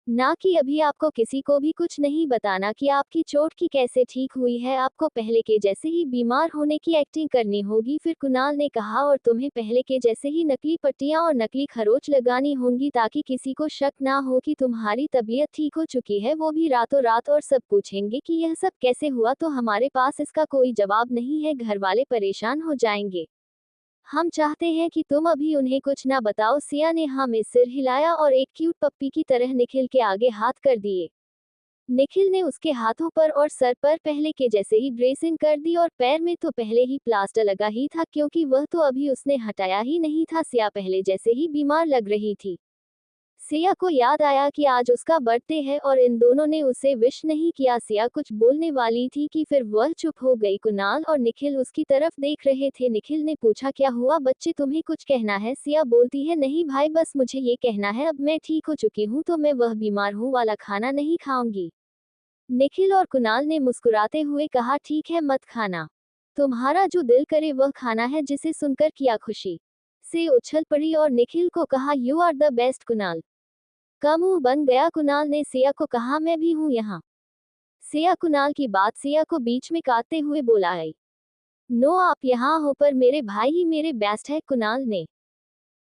ना कि अभी आपको किसी को भी कुछ नहीं बताना कि आपकी चोट की कैसे ठीक हुई है, आपको पहले के जैसे ही बीमार होने की एक्टिंग करनी होगी। फिर कुणाल ने कहा, और तुम्हें पहले के जैसे ही नकली पट्टियां और नकली खरोच लगानी होंगी ताकि किसी को शक ना हो कि तुम्हारी तबीयत ठीक हो चुकी है, वो भी रातों रात। और सब पूछेंगे कि यह सब कैसे हुआ, तो हमारे पास इसका कोई जवाब नहीं है, घर वाले परेशान हो जाएंगे। हम चाहते हैं कि तुम अभी उन्हें कुछ ना बताओ। सिया ने हाँ में सिर हिलाया और एक क्यूट पप्पी की तरह निखिल के आगे हाथ कर दिए। निखिल ने उसके हाथों पर और सर पर पहले के जैसे ही ड्रेसिंग कर दी, और पैर में तो पहले ही प्लास्टर लगा ही था क्योंकि वह तो अभी उसने हटाया ही नहीं था। सिया पहले जैसे ही बीमार लग रही थी। सिया को याद आया कि आज उसका बर्थडे है और इन दोनों ने उसे विश नहीं किया। सिया कुछ बोलने वाली थी कि फिर वह चुप हो गई। कुणाल और निखिल उसकी तरफ देख रहे थे। निखिल ने पूछा, क्या हुआ बच्चे, तुम्हें कुछ कहना है? सिया बोलती है, नहीं भाई, बस मुझे ये कहना है अब मैं ठीक हो चुकी हूँ तो मैं वह बीमार हूँ वाला खाना नहीं खाऊंगी। निखिल और कुणाल ने मुस्कुराते हुए कहा, ठीक है मत खाना, तुम्हारा जो दिल करे वह खाना है। जिसे सुनकर किया खुशी से उछल पड़ी और निखिल को कहा, you are the best Kunal का मुंह बन गया। कुणाल ने सिया को कहा, मैं भी हूं यहाँ। सिया कुणाल की बात सिया को बीच में काटते हुए बोला, है नो आप यहाँ हो पर मेरे भाई ही मेरे बेस्ट है। कुणाल ने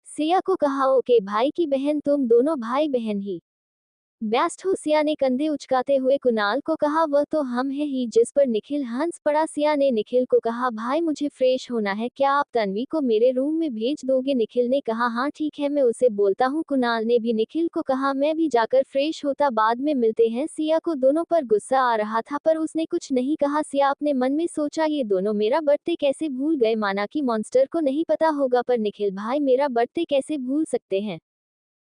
सिया को कहा, ओके भाई की बहन, तुम दोनों भाई बहन ही बेस्ट हो। सिया ने कंधे उचकाते हुए कुणाल को कहा, वह तो हम है ही। जिस पर निखिल हंस पड़ा। सिया ने निखिल को कहा, भाई मुझे फ्रेश होना है, क्या आप तन्वी को मेरे रूम में भेज दोगे? निखिल ने कहा, हाँ ठीक है मैं उसे बोलता हूँ। कुणाल ने भी निखिल को कहा, मैं भी जाकर फ्रेश होता, बाद में मिलते हैं। सिया को दोनों पर गुस्सा आ रहा था पर उसने कुछ नहीं कहा। सिया अपने मन में सोचा, ये दोनों मेरा बर्थडे कैसे भूल गए, माना कि मॉन्स्टर को नहीं पता होगा पर निखिल भाई मेरा बर्थडे कैसे भूल सकते हैं।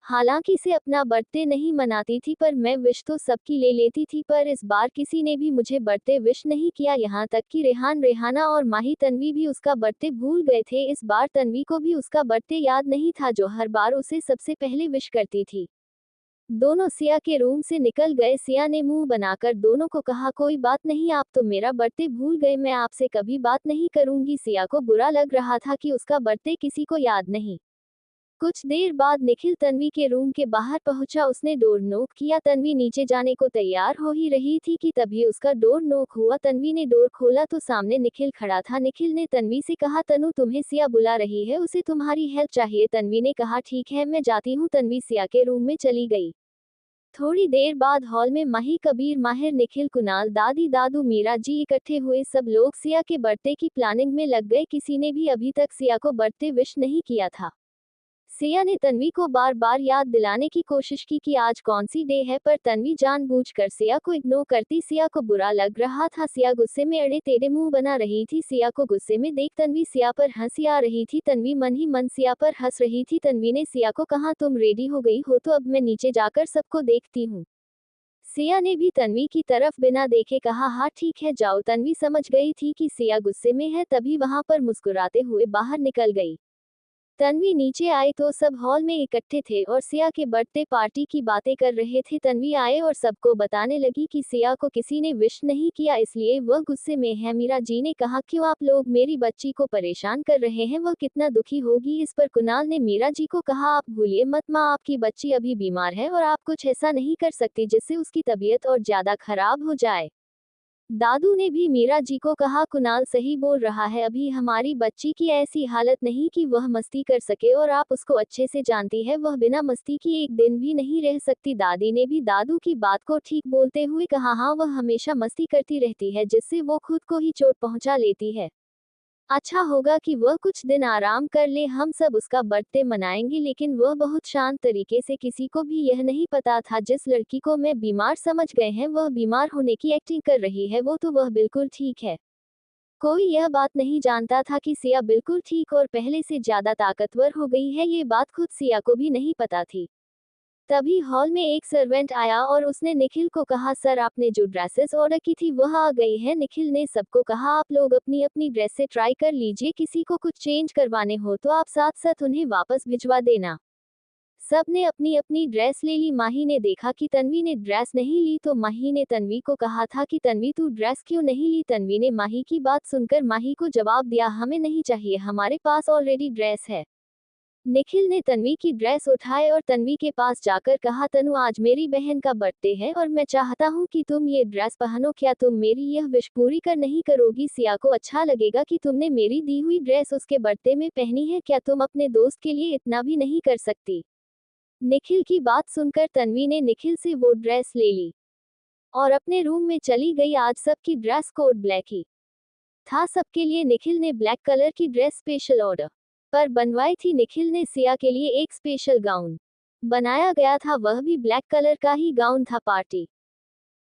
हालांकि से अपना बर्थडे नहीं मनाती थी पर मैं विश तो सबकी ले लेती थी, पर इस बार किसी ने भी मुझे बर्थडे विश नहीं किया। यहाँ तक कि रेहान, रेहाना और माही तन्वी भी उसका बर्थडे भूल गए थे। इस बार तन्वी को भी उसका बर्थडे याद नहीं था जो हर बार उसे सबसे पहले विश करती थी। दोनों सिया के रूम से निकल गए। सिया ने मुंह बनाकर दोनों को कहा, कोई बात नहीं, आप तो मेरा बर्थडे भूल गए, मैं आपसे कभी बात नहीं करूंगी। सिया को बुरा लग रहा था कि उसका बर्थडे किसी को याद नहीं। कुछ देर बाद निखिल तन्वी के रूम के बाहर पहुंचा। उसने डोर नॉक किया। तन्वी नीचे जाने को तैयार हो ही रही थी कि तभी उसका डोर नॉक हुआ। तन्वी ने डोर खोला तो सामने निखिल खड़ा था। निखिल ने तन्वी से कहा, तनु तुम्हें सिया बुला रही है, उसे तुम्हारी हेल्प चाहिए। तन्वी ने कहा, ठीक है मैं जाती हूँ। तन्वी सिया के रूम में चली गई। थोड़ी देर बाद हॉल में माही, कबीर, माहिर, निखिल, कुणाल, दादी, दादू, मीरा जी इकट्ठे हुए। सब लोग सिया के बर्थडे की प्लानिंग में लग गए। किसी ने भी अभी तक सिया को बर्थडे विश नहीं किया था। सिया ने तन्वी को बार बार याद दिलाने की कोशिश की कि आज कौन सी डे है, पर तन्वी जानबूझकर सिया को इग्नोर करती। सिया को बुरा लग रहा था। सिया गुस्से में अड़े टेढ़े मुंह बना रही थी। सिया को गुस्से में देख तन्वी सिया पर हंसी आ रही थी। तन्वी मन ही मन सिया पर हंस रही थी। तन्वी ने सिया को कहा, तुम रेडी हो गई हो तो अब मैं नीचे जाकर सबको देखती हूँ। सिया ने भी तन्वी की तरफ बिना देखे कहा, हाँ ठीक है जाओ। तन्वी समझ गई थी कि सिया गुस्से में है, तभी वहां पर मुस्कुराते हुए बाहर निकल गई। तन्वी नीचे आई तो सब हॉल में इकट्ठे थे और सिया के बर्थडे पार्टी की बातें कर रहे थे। तन्वी आए और सबको बताने लगी कि सिया को किसी ने विश नहीं किया इसलिए वह गुस्से में है। मीरा जी ने कहा, क्यों आप लोग मेरी बच्ची को परेशान कर रहे हैं, वह कितना दुखी होगी। इस पर कुणाल ने मीरा जी को कहा, आप भूलिए मत माँ, आपकी बच्ची अभी बीमार है और आप कुछ ऐसा नहीं कर सकती जिससे उसकी तबीयत और ज्यादा खराब हो जाए। दादू ने भी मीरा जी को कहा, कुणाल सही बोल रहा है, अभी हमारी बच्ची की ऐसी हालत नहीं कि वह मस्ती कर सके और आप उसको अच्छे से जानती है, वह बिना मस्ती की एक दिन भी नहीं रह सकती। दादी ने भी दादू की बात को ठीक बोलते हुए कहा, हाँ वह हमेशा मस्ती करती रहती है जिससे वो खुद को ही चोट पहुंचा लेती है। अच्छा होगा कि वह कुछ दिन आराम कर ले, हम सब उसका बर्थडे मनाएंगे। लेकिन वह बहुत शांत तरीके से, किसी को भी यह नहीं पता था जिस लड़की को मैं बीमार समझ गए हैं वह बीमार होने की एक्टिंग कर रही है, वो तो वह बिल्कुल ठीक है। कोई यह बात नहीं जानता था कि सिया बिल्कुल ठीक और पहले से ज्यादा ताकतवर हो गई है, ये बात खुद सिया को भी नहीं पता थी। तभी हॉल में एक सर्वेंट आया और उसने निखिल को कहा, सर आपने जो ड्रेसेस ऑर्डर की थी वह आ गई है। निखिल ने सबको कहा, आप लोग अपनी अपनी ड्रेस से ट्राई कर लीजिए, किसी को कुछ चेंज करवाने हो तो आप साथ साथ उन्हें वापस भिजवा देना। सब ने अपनी अपनी ड्रेस ले ली। माही ने देखा कि तन्वी ने ड्रेस नहीं ली तो माही ने तन्वी को कहा था कि तन्वी तू ड्रेस क्यों नहीं ली। तन्वी ने माही की बात सुनकर माही को जवाब दिया, हमें नहीं चाहिए, हमारे पास ऑलरेडी ड्रेस है। निखिल ने तन्वी की ड्रेस उठाए और तन्वी के पास जाकर कहा, तनु आज मेरी बहन का बर्थडे है और मैं चाहता हूँ कि तुम ये ड्रेस पहनो, क्या तुम मेरी यह विश पूरी कर नहीं करोगी? सिया को अच्छा लगेगा कि तुमने मेरी दी हुई ड्रेस उसके बर्थडे में पहनी है, क्या तुम अपने दोस्त के लिए इतना भी नहीं कर सकती? निखिल की बात सुनकर तन्वी ने निखिल से वो ड्रेस ले ली और अपने रूम में चली गई। आज सबकी ड्रेस कोड ब्लैक ही था सबके लिए। निखिल ने ब्लैक कलर की ड्रेस स्पेशल ऑर्डर पर बनवाई थी। निखिल ने सिया के लिए एक स्पेशल गाउन बनाया गया था, वह भी ब्लैक कलर का ही गाउन था। पार्टी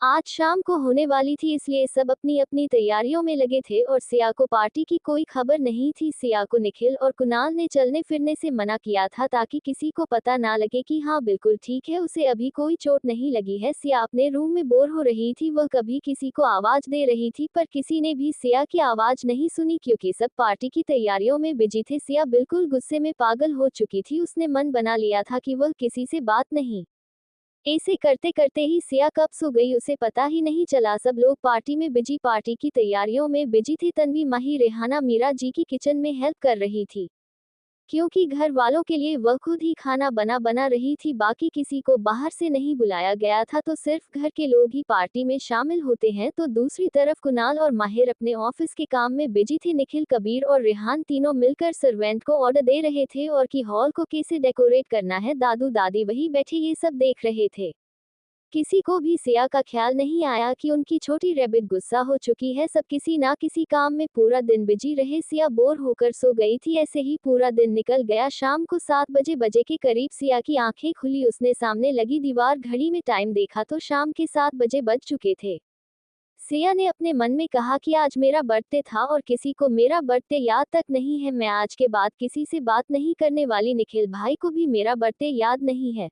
आज शाम को होने वाली थी, इसलिए सब अपनी अपनी तैयारियों में लगे थे और सिया को पार्टी की कोई खबर नहीं थी। सिया को निखिल और कुणाल ने चलने फिरने से मना किया था ताकि किसी को पता ना लगे कि हाँ बिल्कुल ठीक है, उसे अभी कोई चोट नहीं लगी है। सिया अपने रूम में बोर हो रही थी, वह कभी किसी को आवाज दे रही थी पर किसी ने भी सिया की आवाज नहीं सुनी क्योंकि सब पार्टी की तैयारियों में बिजी थे। सिया बिल्कुल गुस्से में पागल हो चुकी थी, उसने मन बना लिया था कि वह किसी से बात नहीं। ऐसे करते करते ही सिया कब सो गई उसे पता ही नहीं चला। सब लोग पार्टी में बिजी, पार्टी की तैयारियों में बिजी थे। तन्वी, माही, रेहाना मीरा जी की किचन में हेल्प कर रही थी क्योंकि घर वालों के लिए वह खुद ही खाना बना रही थी। बाकी किसी को बाहर से नहीं बुलाया गया था, तो सिर्फ घर के लोग ही पार्टी में शामिल होते हैं। तो दूसरी तरफ कुणाल और माहिर अपने ऑफिस के काम में बिजी थे। निखिल, कबीर और रेहान तीनों मिलकर सर्वेंट को ऑर्डर दे रहे थे और कि हॉल को कैसे डेकोरेट करना है। दादू दादी वही बैठे ये सब देख रहे थे। किसी को भी सिया का ख्याल नहीं आया कि उनकी छोटी रैबिट गुस्सा हो चुकी है। सब किसी ना किसी काम में पूरा दिन बिजी रहे। सिया बोर होकर सो गई थी। ऐसे ही पूरा दिन निकल गया। शाम को 7 बजे के करीब सिया की आंखें खुली। उसने सामने लगी दीवार घड़ी में टाइम देखा तो शाम के 7 बजे बज चुके थे। सिया ने अपने मन में कहा कि आज मेरा बर्थडे था और किसी को मेरा बर्थडे याद तक नहीं है। मैं आज के बाद किसी से बात नहीं करने वाली। निखिल भाई को भी मेरा बर्थडे याद नहीं है।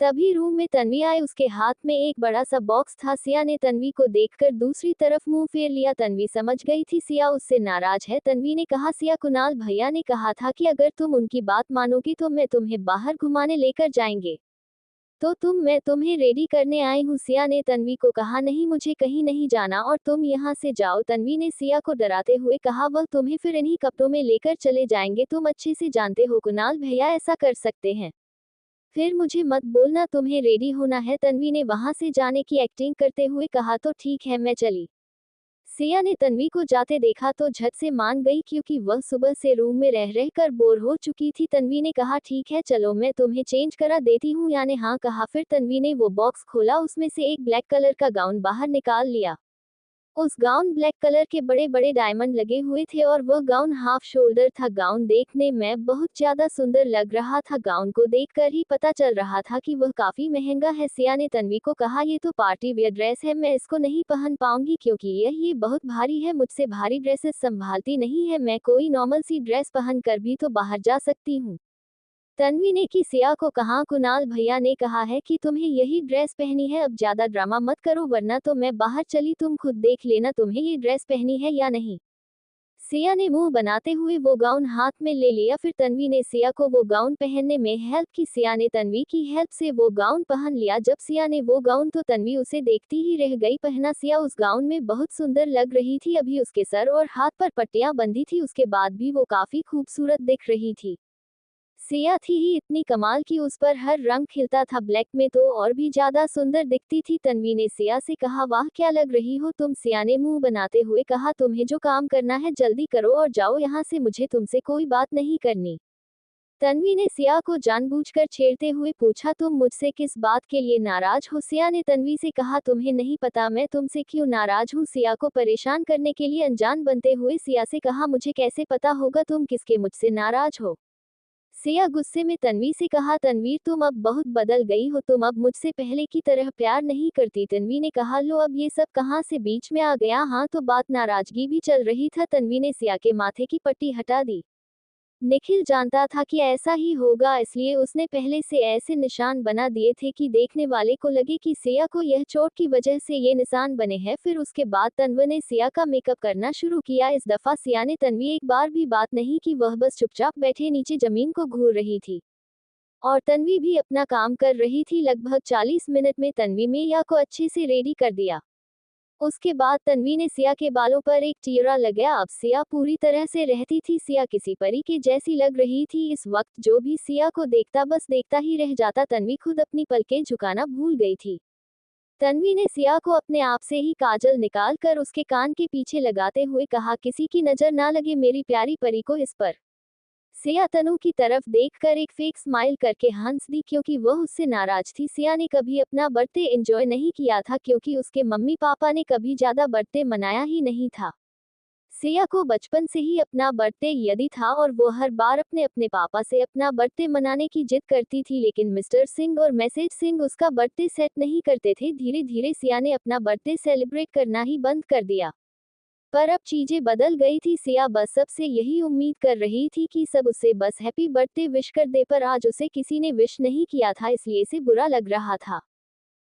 तभी रूम में तन्वी आई, उसके हाथ में एक बड़ा सा बॉक्स था। सिया ने तन्वी को देखकर दूसरी तरफ मुंह फेर लिया। तन्वी समझ गई थी सिया उससे नाराज है। तन्वी ने कहा, सिया, कुणाल भैया ने कहा था कि अगर तुम उनकी बात मानोगी तो मैं तुम्हें बाहर घुमाने लेकर जाएंगे, तो मैं तुम्हें रेडी करने आई हूँ। सिया ने तन्वी को कहा, नहीं मुझे कहीं नहीं जाना और तुम यहाँ से जाओ। तन्वी ने सिया को डराते हुए कहा, वह तुम्हें फिर इन्हीं कपड़ों में लेकर चले जाएंगे। तुम अच्छे से जानते हो कुणाल भैया ऐसा कर सकते हैं। फिर मुझे मत बोलना, तुम्हें रेडी होना है। तन्वी ने वहां से जाने की एक्टिंग करते हुए कहा, तो ठीक है मैं चली। सिया ने तन्वी को जाते देखा तो झट से मान गई क्योंकि वह सुबह से रूम में रह कर बोर हो चुकी थी। तन्वी ने कहा, ठीक है चलो मैं तुम्हें चेंज करा देती हूँ। या ने हाँ कहा। फिर तन्वी ने वो बॉक्स खोला, उसमें से एक ब्लैक कलर का गाउन बाहर निकाल लिया। उस गाउन ब्लैक कलर के बड़े बड़े डायमंड लगे हुए थे और वह गाउन हाफ शोल्डर था। गाउन देखने में बहुत ज्यादा सुंदर लग रहा था। गाउन को देखकर ही पता चल रहा था कि वह काफी महंगा है। सिया ने तन्वी को कहा, ये तो पार्टी वियर ड्रेस है, मैं इसको नहीं पहन पाऊंगी क्योंकि ये बहुत भारी है। मुझसे भारी ड्रेसेस संभालती नहीं है, मैं कोई नॉर्मल सी ड्रेस पहन कर भी तो बाहर जा सकती हूँ। तन्वी ने कि सिया को कहा, कुणाल भैया ने कहा है कि तुम्हें यही ड्रेस पहनी है, अब ज्यादा ड्रामा मत करो वरना तो मैं बाहर चली, तुम खुद देख लेना तुम्हें ये ड्रेस पहनी है या नहीं। सिया ने मुंह बनाते हुए वो गाउन हाथ में ले लिया। फिर तन्वी ने सिया को वो गाउन पहनने में हेल्प की। सिया ने तन्वी की हेल्प से वो गाउन पहन लिया। जब सिया ने वो गाउन तो तन्वी उसे देखती ही रह गई। पहना सिया उस गाउन में बहुत सुंदर लग रही थी। अभी उसके सर और हाथ पर पट्टियां बंधी थी, उसके बाद भी वो काफी खूबसूरत दिख रही थी। सिया थी ही इतनी कमाल की उस पर हर रंग खिलता था, ब्लैक में तो और भी ज्यादा सुंदर दिखती थी। तन्वी ने सिया से कहा, वाह क्या लग रही हो तुम। सिया ने मुंह बनाते हुए कहा, तुम्हें जो काम करना है जल्दी करो और जाओ यहाँ से, मुझे तुमसे कोई बात नहीं करनी। तन्वी ने सिया को जानबूझकर छेड़ते हुए पूछा, तुम मुझसे किस बात के लिए नाराज हो। सिया ने तन्वी से कहा, तुम्हें नहीं पता मैं तुमसे क्यों नाराज हूँ। सिया को परेशान करने के लिए अनजान बनते हुए सिया से कहा, मुझे कैसे पता होगा तुम किसके मुझसे नाराज हो। सिया गुस्से में तन्वी से कहा, तन्वीर तुम अब बहुत बदल गई हो, तुम अब मुझसे पहले की तरह प्यार नहीं करती। तन्वी ने कहा, लो अब ये सब कहाँ से बीच में आ गया। हाँ तो बात नाराजगी भी चल रही था। तन्वी ने सिया के माथे की पट्टी हटा दी। निखिल जानता था कि ऐसा ही होगा, इसलिए उसने पहले से ऐसे निशान बना दिए थे कि देखने वाले को लगे कि सिया को यह चोट की वजह से ये निशान बने हैं। फिर उसके बाद तन्वी ने सिया का मेकअप करना शुरू किया। इस दफा सिया ने तन्वी एक बार भी बात नहीं की, वह बस चुपचाप बैठे नीचे जमीन को घूर रही थी और तन्वी भी अपना काम कर रही थी। लगभग 40 मिनट में तन्वी मिया को अच्छे से रेडी कर दिया। उसके बाद तन्वी ने सिया के बालों पर एक टियरा लगाया। अब सिया पूरी तरह से रहती थी। सिया किसी परी के जैसी लग रही थी इस वक्त। जो भी सिया को देखता बस देखता ही रह जाता। तन्वी खुद अपनी पलकें झुकाना भूल गई थी। तन्वी ने सिया को अपने आप से ही काजल निकाल कर उसके कान के पीछे लगाते हुए कहा, किसी की नजर ना लगे मेरी प्यारी परी को इस पर। सिया तनु की तरफ देखकर एक फेक स्माइल करके हंस दी क्योंकि वह उससे नाराज थी। सिया ने कभी अपना बर्थडे एंजॉय नहीं किया था क्योंकि उसके मम्मी पापा ने कभी ज्यादा बर्थडे मनाया ही नहीं था। सिया को बचपन से ही अपना बर्थडे यदि था और वो हर बार अपने अपने पापा से अपना बर्थडे मनाने की जिद करती थी, लेकिन मिस्टर सिंह और मैसेज सिंह उसका बर्थडे सेट नहीं करते थे। धीरे धीरे सिया ने अपना बर्थडे सेलिब्रेट करना ही बंद कर दिया। पर अब चीजें बदल गई थी। सिया बस सबसे यही उम्मीद कर रही थी कि सब उसे बस हैप्पी बर्थडे विश कर दे, पर आज उसे किसी ने विश नहीं किया था, इसलिए इसे बुरा लग रहा था।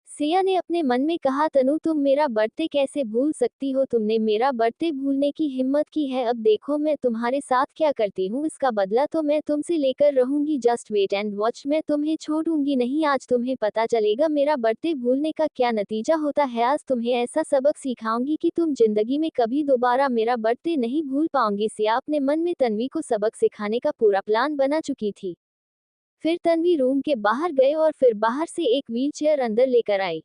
सिया ने अपने मन में कहा, तनु तुम मेरा बर्थडे कैसे भूल सकती हो? तुमने मेरा बर्थडे भूलने की हिम्मत की है। अब देखो मैं तुम्हारे साथ क्या करती हूँ, इसका बदला तो मैं तुमसे लेकर रहूंगी। जस्ट वेट एंड वॉच, मैं तुम्हें छोड़ूंगी नहीं। आज तुम्हें पता चलेगा मेरा बर्थडे भूलने का क्या नतीजा होता है। आज तुम्हें ऐसा सबक सिखाऊंगी कि तुम जिंदगी में कभी दोबारा मेरा बर्थडे नहीं भूल पाओगी। सिया अपने मन में तन्वी को सबक सिखाने का पूरा प्लान बना चुकी थी। फिर तन्वी रूम के बाहर गए और फिर बाहर से एक व्हीलचेयर अंदर लेकर आई।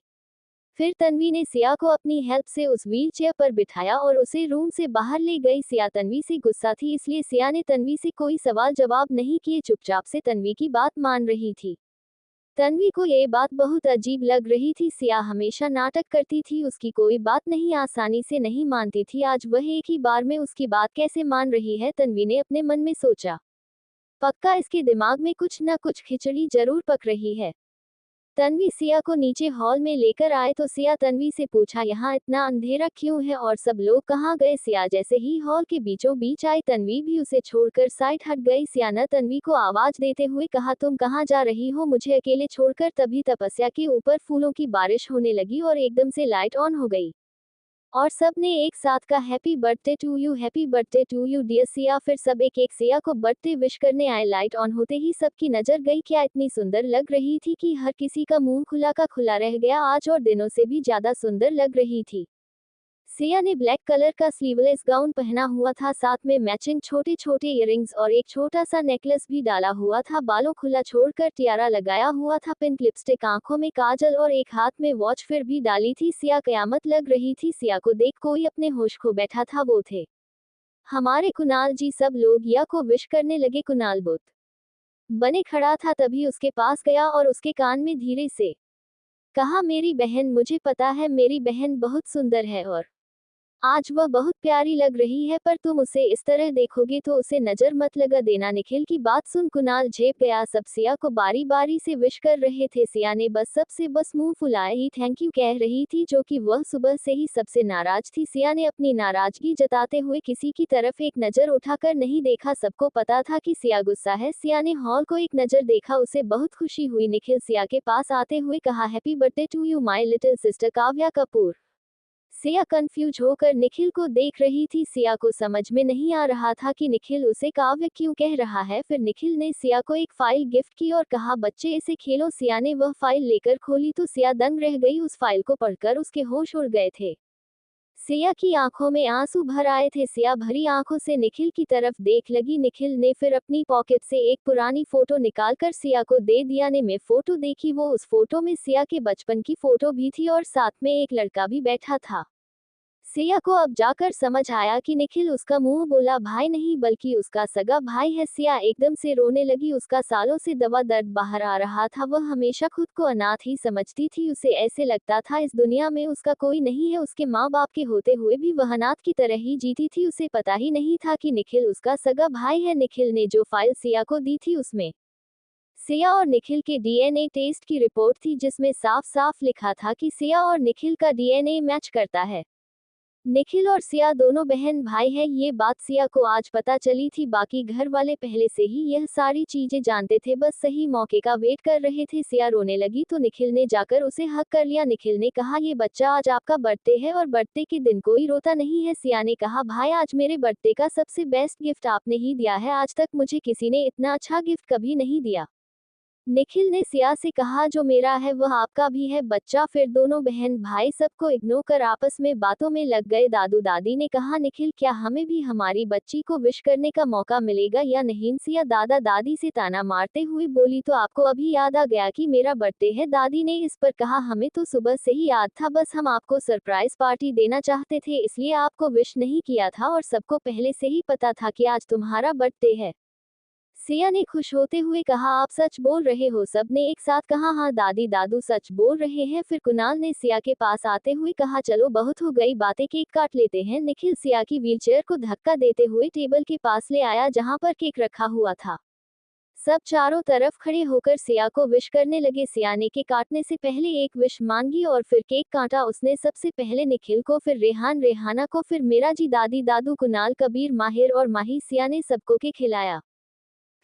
फिर तन्वी ने सिया को अपनी हेल्प से उस व्हीलचेयर पर बिठाया और उसे रूम से बाहर ले गई। सिया तन्वी से गुस्सा थी, इसलिए सिया ने तन्वी से कोई सवाल जवाब नहीं किए, चुपचाप से तन्वी की बात मान रही थी। तन्वी को ये बात बहुत अजीब लग रही थी। सिया हमेशा नाटक करती थी, उसकी कोई बात नहीं आसानी से नहीं मानती थी। आज वह एक ही बार में उसकी बात कैसे मान रही है? तन्वी ने अपने मन में सोचा। पक्का इसके दिमाग में कुछ न कुछ खिचड़ी जरूर पक रही है। तन्वी सिया को नीचे हॉल में लेकर आए तो सिया तन्वी से पूछा, यहाँ इतना अंधेरा क्यों है और सब लोग कहाँ गए? सिया जैसे ही हॉल के बीचों बीच आई, तन्वी भी उसे छोड़कर साइड हट गई। सिया ने तन्वी को आवाज देते हुए कहा, तुम कहाँ जा रही हो मुझे अकेले छोड़कर? तभी तपस्या के ऊपर फूलों की बारिश होने लगी और एकदम से लाइट ऑन हो गई और सब ने एक साथ का happy birthday to you dear Siya. फिर सब एक एक सिया को बर्थडे विश करने आए। लाइट ऑन होते ही सबकी नजर गई क्या इतनी सुंदर लग रही थी कि हर किसी का मुंह खुला का खुला रह गया। आज और दिनों से भी ज्यादा सुंदर लग रही थी। सिया ने ब्लैक कलर का स्लीवलेस गाउन पहना हुआ था, साथ में मैचिंग छोटे छोटे इयररिंग्स और एक छोटा सा नेकलेस भी डाला हुआ था। बालों खुला छोड़कर टियारा लगाया हुआ था, पिंक लिपस्टिक, आंखों में काजल और एक हाथ में वॉच फिर भी डाली थी। सिया कयामत लग रही थी। सिया को देख कोई अपने होश खो बैठा था, वो थे हमारे कुणाल जी। सब लोग या को विश करने लगे। कुणाल बुत बने खड़ा था, तभी उसके पास गया और उसके कान में धीरे से कहा, मेरी बहन, मुझे पता है मेरी बहन बहुत सुंदर है और आज वह बहुत प्यारी लग रही है, पर तुम उसे इस तरह देखोगे तो उसे नजर मत लगा देना। निखिल की बात सुन कुणाल झेप गया। सब सिया को बारी बारी से विश कर रहे थे। सिया ने बस मुंह फुलाए ही थैंक यू कह रही थी, जो कि वह सुबह से ही सबसे नाराज थी। सिया ने अपनी नाराजगी जताते हुए किसी की तरफ एक नजर उठाकर नहीं देखा। सबको पता था कि सिया गुस्सा है। सिया ने हॉल को एक नजर देखा, उसे बहुत खुशी हुई। निखिल सिया के पास आते हुए कहा, happy birthday to you my little sister Kavya Kapoor. Siya confuse होकर निखिल को देख रही थी। सिया को समझ में नहीं आ रहा था कि निखिल उसे काव्य क्यों कह रहा है। फिर निखिल ने सिया को एक फाइल गिफ्ट की और कहा, बच्चे इसे खेलो। सिया ने वह फाइल लेकर खोली तो सिया दंग रह गई। उस फाइल को पढ़कर उसके होश उड़ गए थे। सिया की आंखों में आंसू भर आए थे। सिया भरी आंखों से निखिल की तरफ देख लगी। निखिल ने फिर अपनी पॉकेट से एक पुरानी फोटो निकालकर सिया को दे दिया। ने में फोटो देखी, वो उस फोटो में सिया के बचपन की फोटो भी थी और साथ में एक लड़का भी बैठा था। सिया को अब जाकर समझ आया कि निखिल उसका मुंह बोला भाई नहीं बल्कि उसका सगा भाई है। सिया एकदम से रोने लगी। उसका सालों से दबा दर्द बाहर आ रहा था। वह हमेशा खुद को अनाथ ही समझती थी। उसे ऐसे लगता था इस दुनिया में उसका कोई नहीं है। उसके माँ बाप के होते हुए भी वह अनाथ की तरह ही जीती थी। उसे पता ही नहीं था कि निखिल उसका सगा भाई है। निखिल ने जो फाइल सिया को दी थी उसमें सिया और निखिल के डीएनए टेस्ट की रिपोर्ट थी, जिसमें साफ साफ लिखा था कि सिया और निखिल का डीएनए मैच करता है। निखिल और सिया दोनों बहन भाई हैं। ये बात सिया को आज पता चली थी। बाकी घर वाले पहले से ही यह सारी चीजें जानते थे, बस सही मौके का वेट कर रहे थे। सिया रोने लगी तो निखिल ने जाकर उसे हक कर लिया। निखिल ने कहा, ये बच्चा आज आपका बर्थडे है और बर्थडे के दिन कोई रोता नहीं है। सिया ने कहा, भाई आज मेरे बर्थडे का सबसे बेस्ट गिफ्ट आपने ही दिया है। आज तक मुझे किसी ने इतना अच्छा गिफ्ट कभी नहीं दिया। निखिल ने सिया से कहा, जो मेरा है वह आपका भी है बच्चा। फिर दोनों बहन भाई सबको इग्नोर कर आपस में बातों में लग गए। दादू दादी ने कहा, निखिल क्या हमें भी हमारी बच्ची को विश करने का मौका मिलेगा या नहीं? सिया दादा दादी से ताना मारते हुए बोली, तो आपको अभी याद आ गया कि मेरा बर्थडे है? दादी ने इस पर कहा, हमें तो सुबह से ही याद था, बस हम आपको सरप्राइज पार्टी देना चाहते थे इसलिए आपको विश नहीं किया था, और सबको पहले से ही पता था कि आज तुम्हारा बर्थडे है। सिया ने खुश होते हुए कहा, आप सच बोल रहे हो? सबने एक साथ कहा, हाँ दादी दादू सच बोल रहे हैं। फिर कुणाल ने सिया के पास आते हुए कहा, चलो बहुत हो गई बातें, केक काट लेते हैं। निखिल सिया की व्हीलचेयर को धक्का देते हुए टेबल के पास ले आया जहां पर केक रखा हुआ था। सब चारों तरफ खड़े होकर सिया को विश करने लगे। सिया ने केक काटने से पहले एक विश मांगी और फिर केक काटा। उसने सबसे पहले निखिल को, फिर रेहान रेहाना को, फिर मेरा जी दादी दादू कुणाल कबीर माहिर और माही। सिया ने सबको केक खिलाया।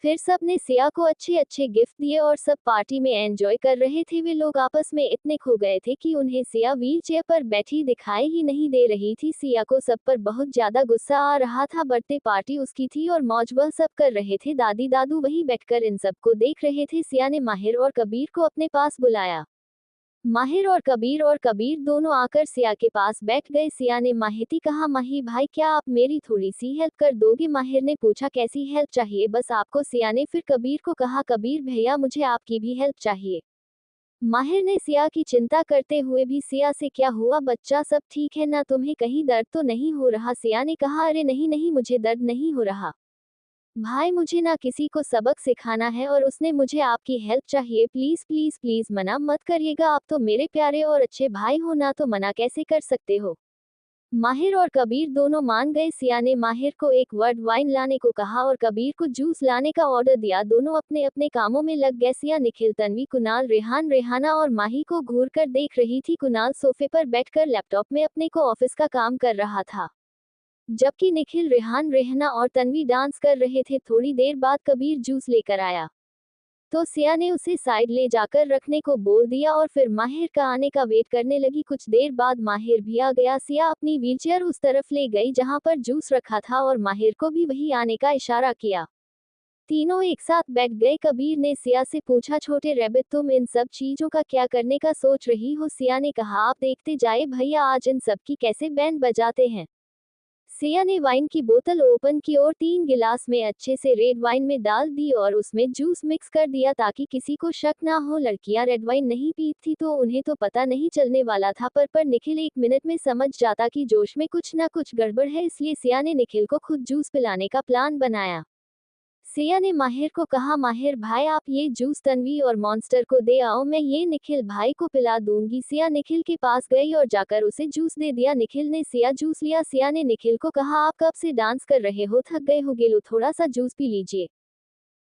फिर सब ने सिया को अच्छे अच्छे गिफ्ट दिए और सब पार्टी में एंजॉय कर रहे थे। वे लोग आपस में इतने खो गए थे कि उन्हें सिया व्हील चेयर पर बैठी दिखाई ही नहीं दे रही थी। सिया को सब पर बहुत ज्यादा गुस्सा आ रहा था। बर्थडे पार्टी उसकी थी और मौज वह सब कर रहे थे। दादी दादू वहीं बैठकर इन सब को देख रहे थे। सिया ने माहिर और कबीर को अपने पास बुलाया। माहिर और कबीर दोनों आकर सिया के पास बैठ गए। सिया ने माहिती कहा, माही भाई क्या आप मेरी थोड़ी सी हेल्प कर दोगे? माहिर ने पूछा, कैसी हेल्प चाहिए बस आपको? सिया ने फिर कबीर को कहा, कबीर भैया मुझे आपकी भी हेल्प चाहिए। माहिर ने सिया की चिंता करते हुए भी सिया से, क्या हुआ बच्चा, सब ठीक है ना? तुम्हें कहीं दर्द तो नहीं हो रहा? सिया ने कहा, अरे नहीं नहीं मुझे दर्द नहीं हो रहा भाई, मुझे ना किसी को सबक सिखाना है और उसने मुझे आपकी हेल्प चाहिए। प्लीज प्लीज प्लीज मना मत करिएगा, आप तो मेरे प्यारे और अच्छे भाई हो ना, तो मना कैसे कर सकते हो? माहिर और कबीर दोनों मान गए। सिया ने माहिर को एक वर्ड वाइन लाने को कहा और कबीर को जूस लाने का ऑर्डर दिया। दोनों अपने अपने कामों में लग गए। सिया निखिल तन्वी कुणाल रेहान रेहाना और माही को घूर कर देख रही थी। कुणाल सोफे पर बैठकर लैपटॉप में अपने को ऑफिस का काम कर रहा था, जबकि निखिल रेहान रेहना और तन्वी डांस कर रहे थे। थोड़ी देर बाद कबीर जूस लेकर आया तो सिया ने उसे साइड ले जाकर रखने को बोल दिया और फिर माहिर का आने का वेट करने लगी। कुछ देर बाद माहिर भी आ गया। सिया अपनी व्हीलचेयर उस तरफ ले गई जहां पर जूस रखा था और माहिर को भी वही आने का इशारा किया। तीनों एक साथ बैठ गए। कबीर ने सिया से पूछा, छोटे रैबिट तुम इन सब चीजों का क्या करने का सोच रही हो? सिया ने कहा, आप देखते जाए भैया आज इन सब की कैसे बैंड बजाते हैं। सिया ने वाइन की बोतल ओपन की और 3 गिलास में अच्छे से रेड वाइन में डाल दी और उसमें जूस मिक्स कर दिया ताकि किसी को शक ना हो। लड़कियां रेड वाइन नहीं पीती थी तो उन्हें तो पता नहीं चलने वाला था, पर निखिल 1 मिनट में समझ जाता कि जोश में कुछ ना कुछ गड़बड़ है, इसलिए सिया ने निखिल को खुद जूस पिलाने का प्लान बनाया। सिया ने माहिर को कहा, माहिर भाई आप ये जूस तन्वी और मॉन्स्टर को दे आओ, मैं ये निखिल भाई को पिला दूंगी। सिया निखिल के पास गई और जाकर उसे जूस दे दिया। निखिल ने सिया जूस लिया। सिया ने निखिल को कहा, आप कब से डांस कर रहे हो, थक गए होगे, लो थोड़ा सा जूस पी लीजिए।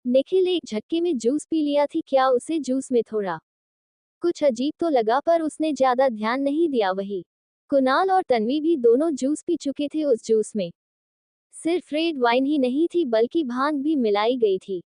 निखिल एक झटके में जूस पी लिया थी। क्या उसे जूस में थोड़ा कुछ अजीब तो लगा, पर उसने ज्यादा ध्यान नहीं दिया। वही कुणाल और तन्वी भी दोनों जूस पी चुके थे। उस जूस में सिर्फ रेड वाइन ही नहीं थी बल्कि भांग भी मिलाई गई थी।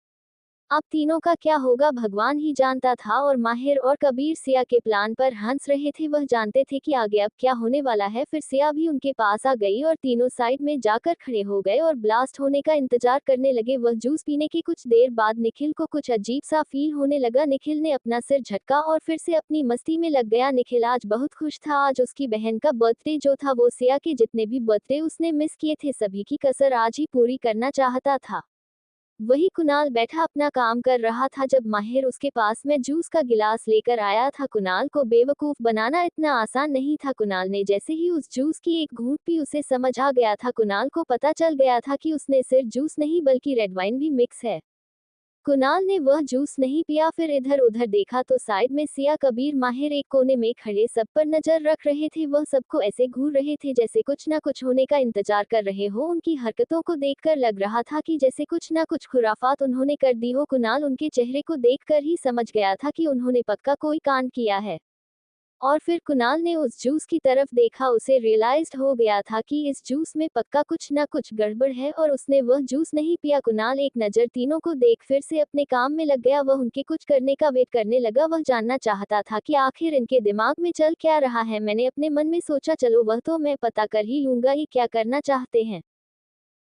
अब तीनों का क्या होगा भगवान ही जानता था, और माहिर और कबीर सिया के प्लान पर हंस रहे थे। वह जानते थे कि आगे अब क्या होने वाला है। फिर सिया भी उनके पास आ गई और तीनों साइड में जाकर खड़े हो गए और ब्लास्ट होने का इंतजार करने लगे। वह जूस पीने के कुछ देर बाद निखिल को कुछ अजीब सा फील होने लगा। निखिल ने अपना सिर झटका और फिर से अपनी मस्ती में लग गया। निखिल आज बहुत खुश था। आज उसकी बहन का बर्थडे जो था वो सिया के जितने भी बर्थडे उसने मिस किए थे सभी की कसर आज ही पूरी करना चाहता था। वही कुणाल बैठा अपना काम कर रहा था जब माहिर उसके पास में जूस का गिलास लेकर आया था। कुणाल को बेवकूफ बनाना इतना आसान नहीं था। कुणाल ने जैसे ही उस जूस की एक घूंट पी उसे समझ आ गया था। कुणाल को पता चल गया था कि उसने सिर्फ जूस नहीं बल्कि रेड वाइन भी मिक्स है। कुणाल ने वह जूस नहीं पिया। फिर इधर उधर देखा तो साइड में सिया कबीर माहिर एक कोने में खड़े सब पर नजर रख रहे थे। वह सबको ऐसे घूर रहे थे जैसे कुछ ना कुछ होने का इंतजार कर रहे हो। उनकी हरकतों को देखकर लग रहा था कि जैसे कुछ ना कुछ खुराफात उन्होंने कर दी हो। कुणाल उनके चेहरे को देखकर ही समझ गया था कि उन्होंने पक्का कोई कांड किया है। और फिर कुणाल ने उस जूस की तरफ देखा। उसे रियलाइज्ड हो गया था कि इस जूस में पक्का कुछ ना कुछ गड़बड़ है और उसने वह जूस नहीं पिया। कुणाल एक नज़र तीनों को देख फिर से अपने काम में लग गया। वह उनके कुछ करने का वेट करने लगा। वह जानना चाहता था कि आखिर इनके दिमाग में चल क्या रहा है। मैंने अपने मन में सोचा, चलो वह तो मैं पता कर ही लूंगा ये क्या करना चाहते हैं।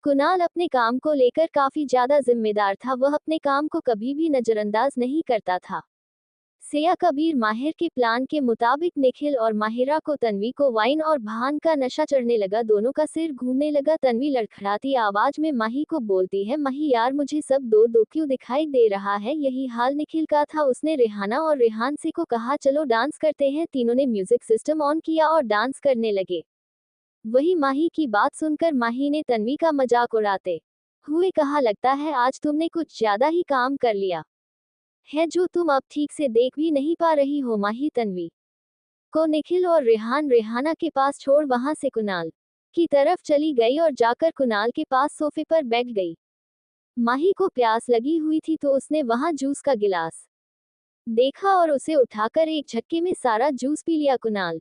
कुणाल अपने काम को लेकर काफी ज्यादा जिम्मेदार था, वह अपने काम को कभी भी नजरअंदाज नहीं करता था। सिया कबीर माहिर के प्लान के मुताबिक निखिल और माहिरा को तन्वी को वाइन और भांग का नशा चढ़ने लगा, दोनों का सिर घूमने लगा। तन्वी लड़खड़ाती आवाज में माही को बोलती है, माही यार मुझे सब दो दो क्यों दिखाई दे रहा है। यही हाल निखिल का था। उसने रेहाना और रेहान से को कहा चलो डांस करते हैं। तीनों ने म्यूजिक सिस्टम ऑन किया और डांस करने लगे। वही माही की बात सुनकर माही ने तन्वी का मजाक उड़ाते हुए कहा, लगता है आज तुमने कुछ ज्यादा ही काम कर लिया है जो तुम अब ठीक से देख भी नहीं पा रही हो। माही तन्वी को निखिल और रेहान रेहाना के पास छोड़ वहां से कुणाल की तरफ चली गई और जाकर कुणाल के पास सोफे पर बैठ गई। माही को प्यास लगी हुई थी तो उसने वहां जूस का गिलास देखा और उसे उठाकर एक झटके में सारा जूस पी लिया। कुणाल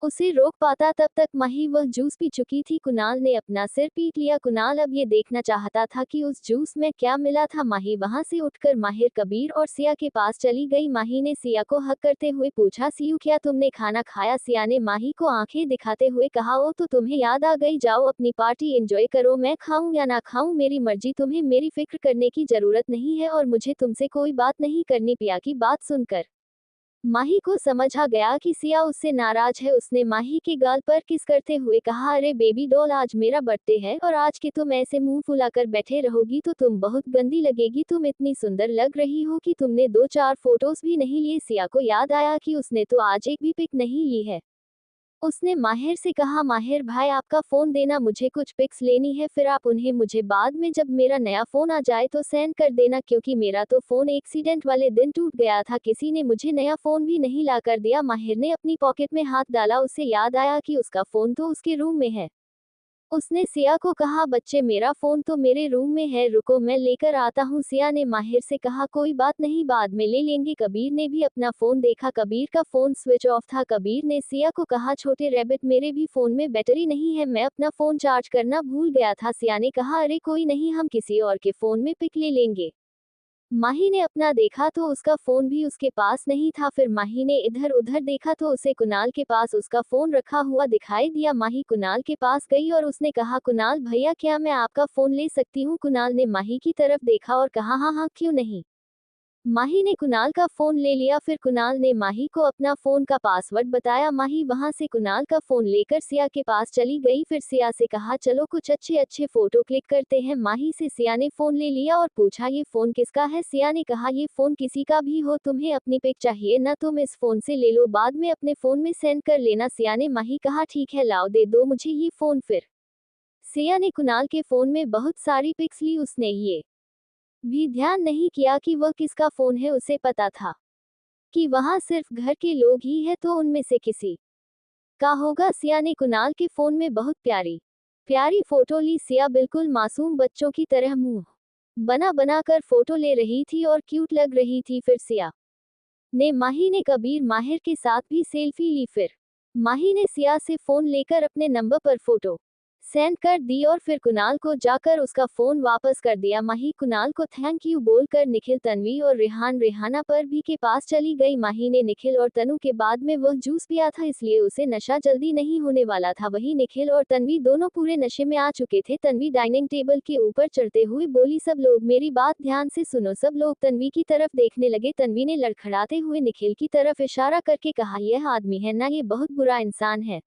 उसे रोक पाता तब तक माही वह जूस पी चुकी थी। कुणाल ने अपना सिर पीट लिया। कुणाल अब ये देखना चाहता था कि उस जूस में क्या मिला था। माही वहां से उठकर माहिर कबीर और सिया के पास चली गई। माही ने सिया को हक करते हुए पूछा, सियू क्या तुमने खाना खाया। सिया ने माही को आंखें दिखाते हुए कहा, ओ तो तुम्हें याद आ गई, जाओ अपनी पार्टी एंजॉय करो, मैं खाऊं या ना खाऊं मेरी मर्जी, तुम्हें मेरी फिक्र करने की जरूरत नहीं है और मुझे तुमसे कोई बात नहीं करनी। पिया की बात सुनकर माही को समझ आ गया कि सिया उससे नाराज है। उसने माही के गाल पर किस करते हुए कहा, अरे बेबी डॉल आज मेरा बर्थडे है और आज के तुम ऐसे मुंह फुलाकर बैठे रहोगी तो तुम बहुत गंदी लगेगी। तुम इतनी सुंदर लग रही हो कि तुमने 2-4 फोटोज भी नहीं लिए। सिया को याद आया कि उसने तो आज एक भी पिक नहीं ली है। उसने माहिर से कहा, माहिर भाई आपका फोन देना, मुझे कुछ पिक्स लेनी है, फिर आप उन्हें मुझे बाद में जब मेरा नया फोन आ जाए तो सेंड कर देना, क्योंकि मेरा तो फोन एक्सीडेंट वाले दिन टूट गया था, किसी ने मुझे नया फोन भी नहीं ला कर दिया। माहिर ने अपनी पॉकेट में हाथ डाला, उसे याद आया कि उसका फोन तो उसके रूम में है। उसने सिया को कहा, बच्चे मेरा फोन तो मेरे रूम में है, रुको मैं लेकर आता हूँ। सिया ने माहिर से कहा, कोई बात नहीं बाद में ले लेंगे। कबीर ने भी अपना फोन देखा, कबीर का फोन स्विच ऑफ था। कबीर ने सिया को कहा, छोटे रैबिट मेरे भी फोन में बैटरी नहीं है, मैं अपना फोन चार्ज करना भूल गया था। सिया ने कहा, अरे कोई नहीं, हम किसी और के फोन में पिक ले लेंगे। माही ने अपना देखा तो उसका फोन भी उसके पास नहीं था। फिर माही ने इधर उधर देखा तो उसे कुणाल के पास उसका फोन रखा हुआ दिखाई दिया। माही कुणाल के पास गई और उसने कहा, कुणाल भैया क्या मैं आपका फोन ले सकती हूँ। कुणाल ने माही की तरफ देखा और कहा, हाँ हाँ क्यों नहीं। माही ने कुणाल का फोन ले लिया। फिर कुणाल ने माही को अपना फोन का पासवर्ड बताया। माही वहां से कुणाल का फोन लेकर सिया के पास चली गई। फिर सिया से कहा, चलो कुछ अच्छे अच्छे फोटो क्लिक करते हैं। माही से सिया ने फोन ले लिया और पूछा, ये फोन किसका है। सिया ने कहा, ये फोन किसी का भी हो, तुम्हें अपनी पिक चाहिए ना, तुम इस फोन से ले लो, बाद में अपने फोन में सेंड कर लेना। सिया ने माही कहा, ठीक है लाओ दे दो मुझे ये फोन। फिर सिया ने कुणाल के फोन में बहुत सारी पिक्स ली। उसने ये भी ध्यान नहीं किया कि वह किसका फोन है, उसे पता था कि वहां सिर्फ घर के लोग ही है तो उनमें से किसी का होगा। सिया ने कुणाल के फोन में बहुत प्यारी प्यारी फोटो ली। सिया बिल्कुल मासूम बच्चों की तरह मुंह बना बना कर फोटो ले रही थी और क्यूट लग रही थी। फिर सिया ने माही ने कबीर माहिर के साथ भी सेल्फी ली। फिर माही ने सिया से फोन लेकर अपने नंबर पर फोटो सेंड कर दी और फिर कुणाल को जाकर उसका फोन वापस कर दिया। माही कुणाल को थैंक यू बोलकर निखिल तन्वी और रेहान रेहाना पर भी के पास चली गई। माही ने निखिल और तनु के बाद में वह जूस पिया था, इसलिए उसे नशा जल्दी नहीं होने वाला था। वही निखिल और तन्वी दोनों पूरे नशे में आ चुके थे। तन्वी डाइनिंग टेबल के ऊपर चढ़ते हुए बोली, सब लोग मेरी बात ध्यान से सुनो। सब लोग तन्वी की तरफ देखने लगे। तन्वी ने लड़खड़ाते हुए निखिल की तरफ इशारा करके कहा, यह आदमी है ना, ये बहुत बुरा इंसान है,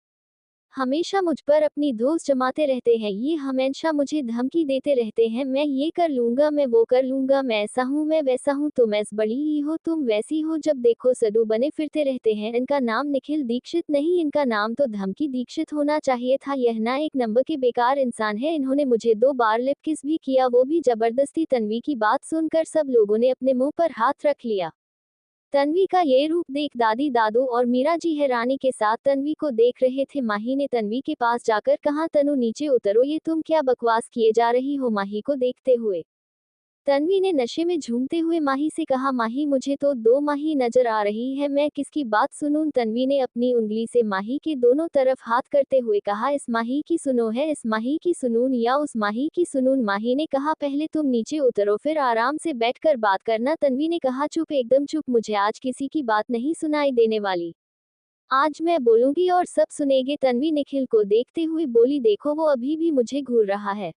हमेशा मुझ पर अपनी दोस्त जमाते रहते हैं, ये हमेशा मुझे धमकी देते रहते हैं, मैं ये कर लूंगा, मैं वो कर लूंगा, मैं ऐसा हूँ मैं वैसा हूँ, तुम ऐस बड़ी ही हो, तुम वैसी हो, जब देखो सडू बने फिरते रहते हैं। इनका नाम निखिल दीक्षित नहीं, इनका नाम तो धमकी दीक्षित होना चाहिए था। यह ना एक नंबर के बेकार इंसान है। इन्होंने मुझे 2 बार लिप किस भी किया, वो भी जबरदस्ती। तन्वी की बात सुनकर सब लोगों ने अपने मुंह पर हाथ रख लिया। तन्वी का ये रूप देख दादी दादू और मीरा जी हैरानी के साथ तन्वी को देख रहे थे। माही ने तन्वी के पास जाकर कहा, तनु नीचे उतरो, ये तुम क्या बकवास किए जा रही हो। माही को देखते हुए तन्वी ने नशे में झूमते हुए माही से कहा, माही मुझे तो 2 माही नजर आ रही है, मैं किसकी बात सुनूं। तन्वी ने अपनी उंगली से माही के दोनों तरफ हाथ करते हुए कहा, इस माही की सुनो है, इस माही की सुनून या उस माही की सुनून। माही ने कहा, पहले तुम नीचे उतरो फिर आराम से बैठकर बात करना। तन्वी ने कहा, चुप एकदम चुप, मुझे आज किसी की बात नहीं सुनाई देने वाली, आज मैं बोलूंगी और सब सुनेंगे। तन्वी निखिल को देखते हुए बोली, देखो वो अभी भी मुझे घूर रहा है।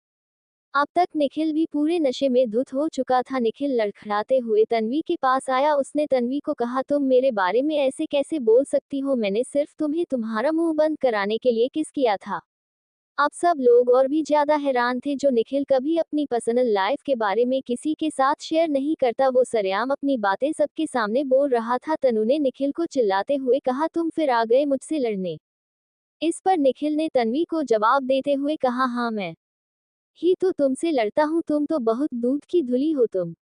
अब तक निखिल भी पूरे नशे में धुत हो चुका था। निखिल लड़खड़ाते हुए तन्वी के पास आया। उसने तन्वी को कहा, तुम मेरे बारे में ऐसे कैसे बोल सकती हो? मैंने सिर्फ तुम्हें तुम्हारा मुंह बंद कराने के लिए किस किया था। अब सब लोग और भी ज्यादा हैरान थे। जो निखिल कभी अपनी पर्सनल लाइफ के बारे में किसी के साथ शेयर नहीं करता, वो सरेआम अपनी बातें सबके सामने बोल रहा था। तनु ने निखिल को चिल्लाते हुए कहा, तुम फिर आ गए मुझसे लड़ने। इस पर निखिल ने तन्वी को जवाब देते हुए कहा, हाँ मैं ही तो तुमसे लड़ता हूँ, तुम तो बहुत दूध की धुली हो, तुम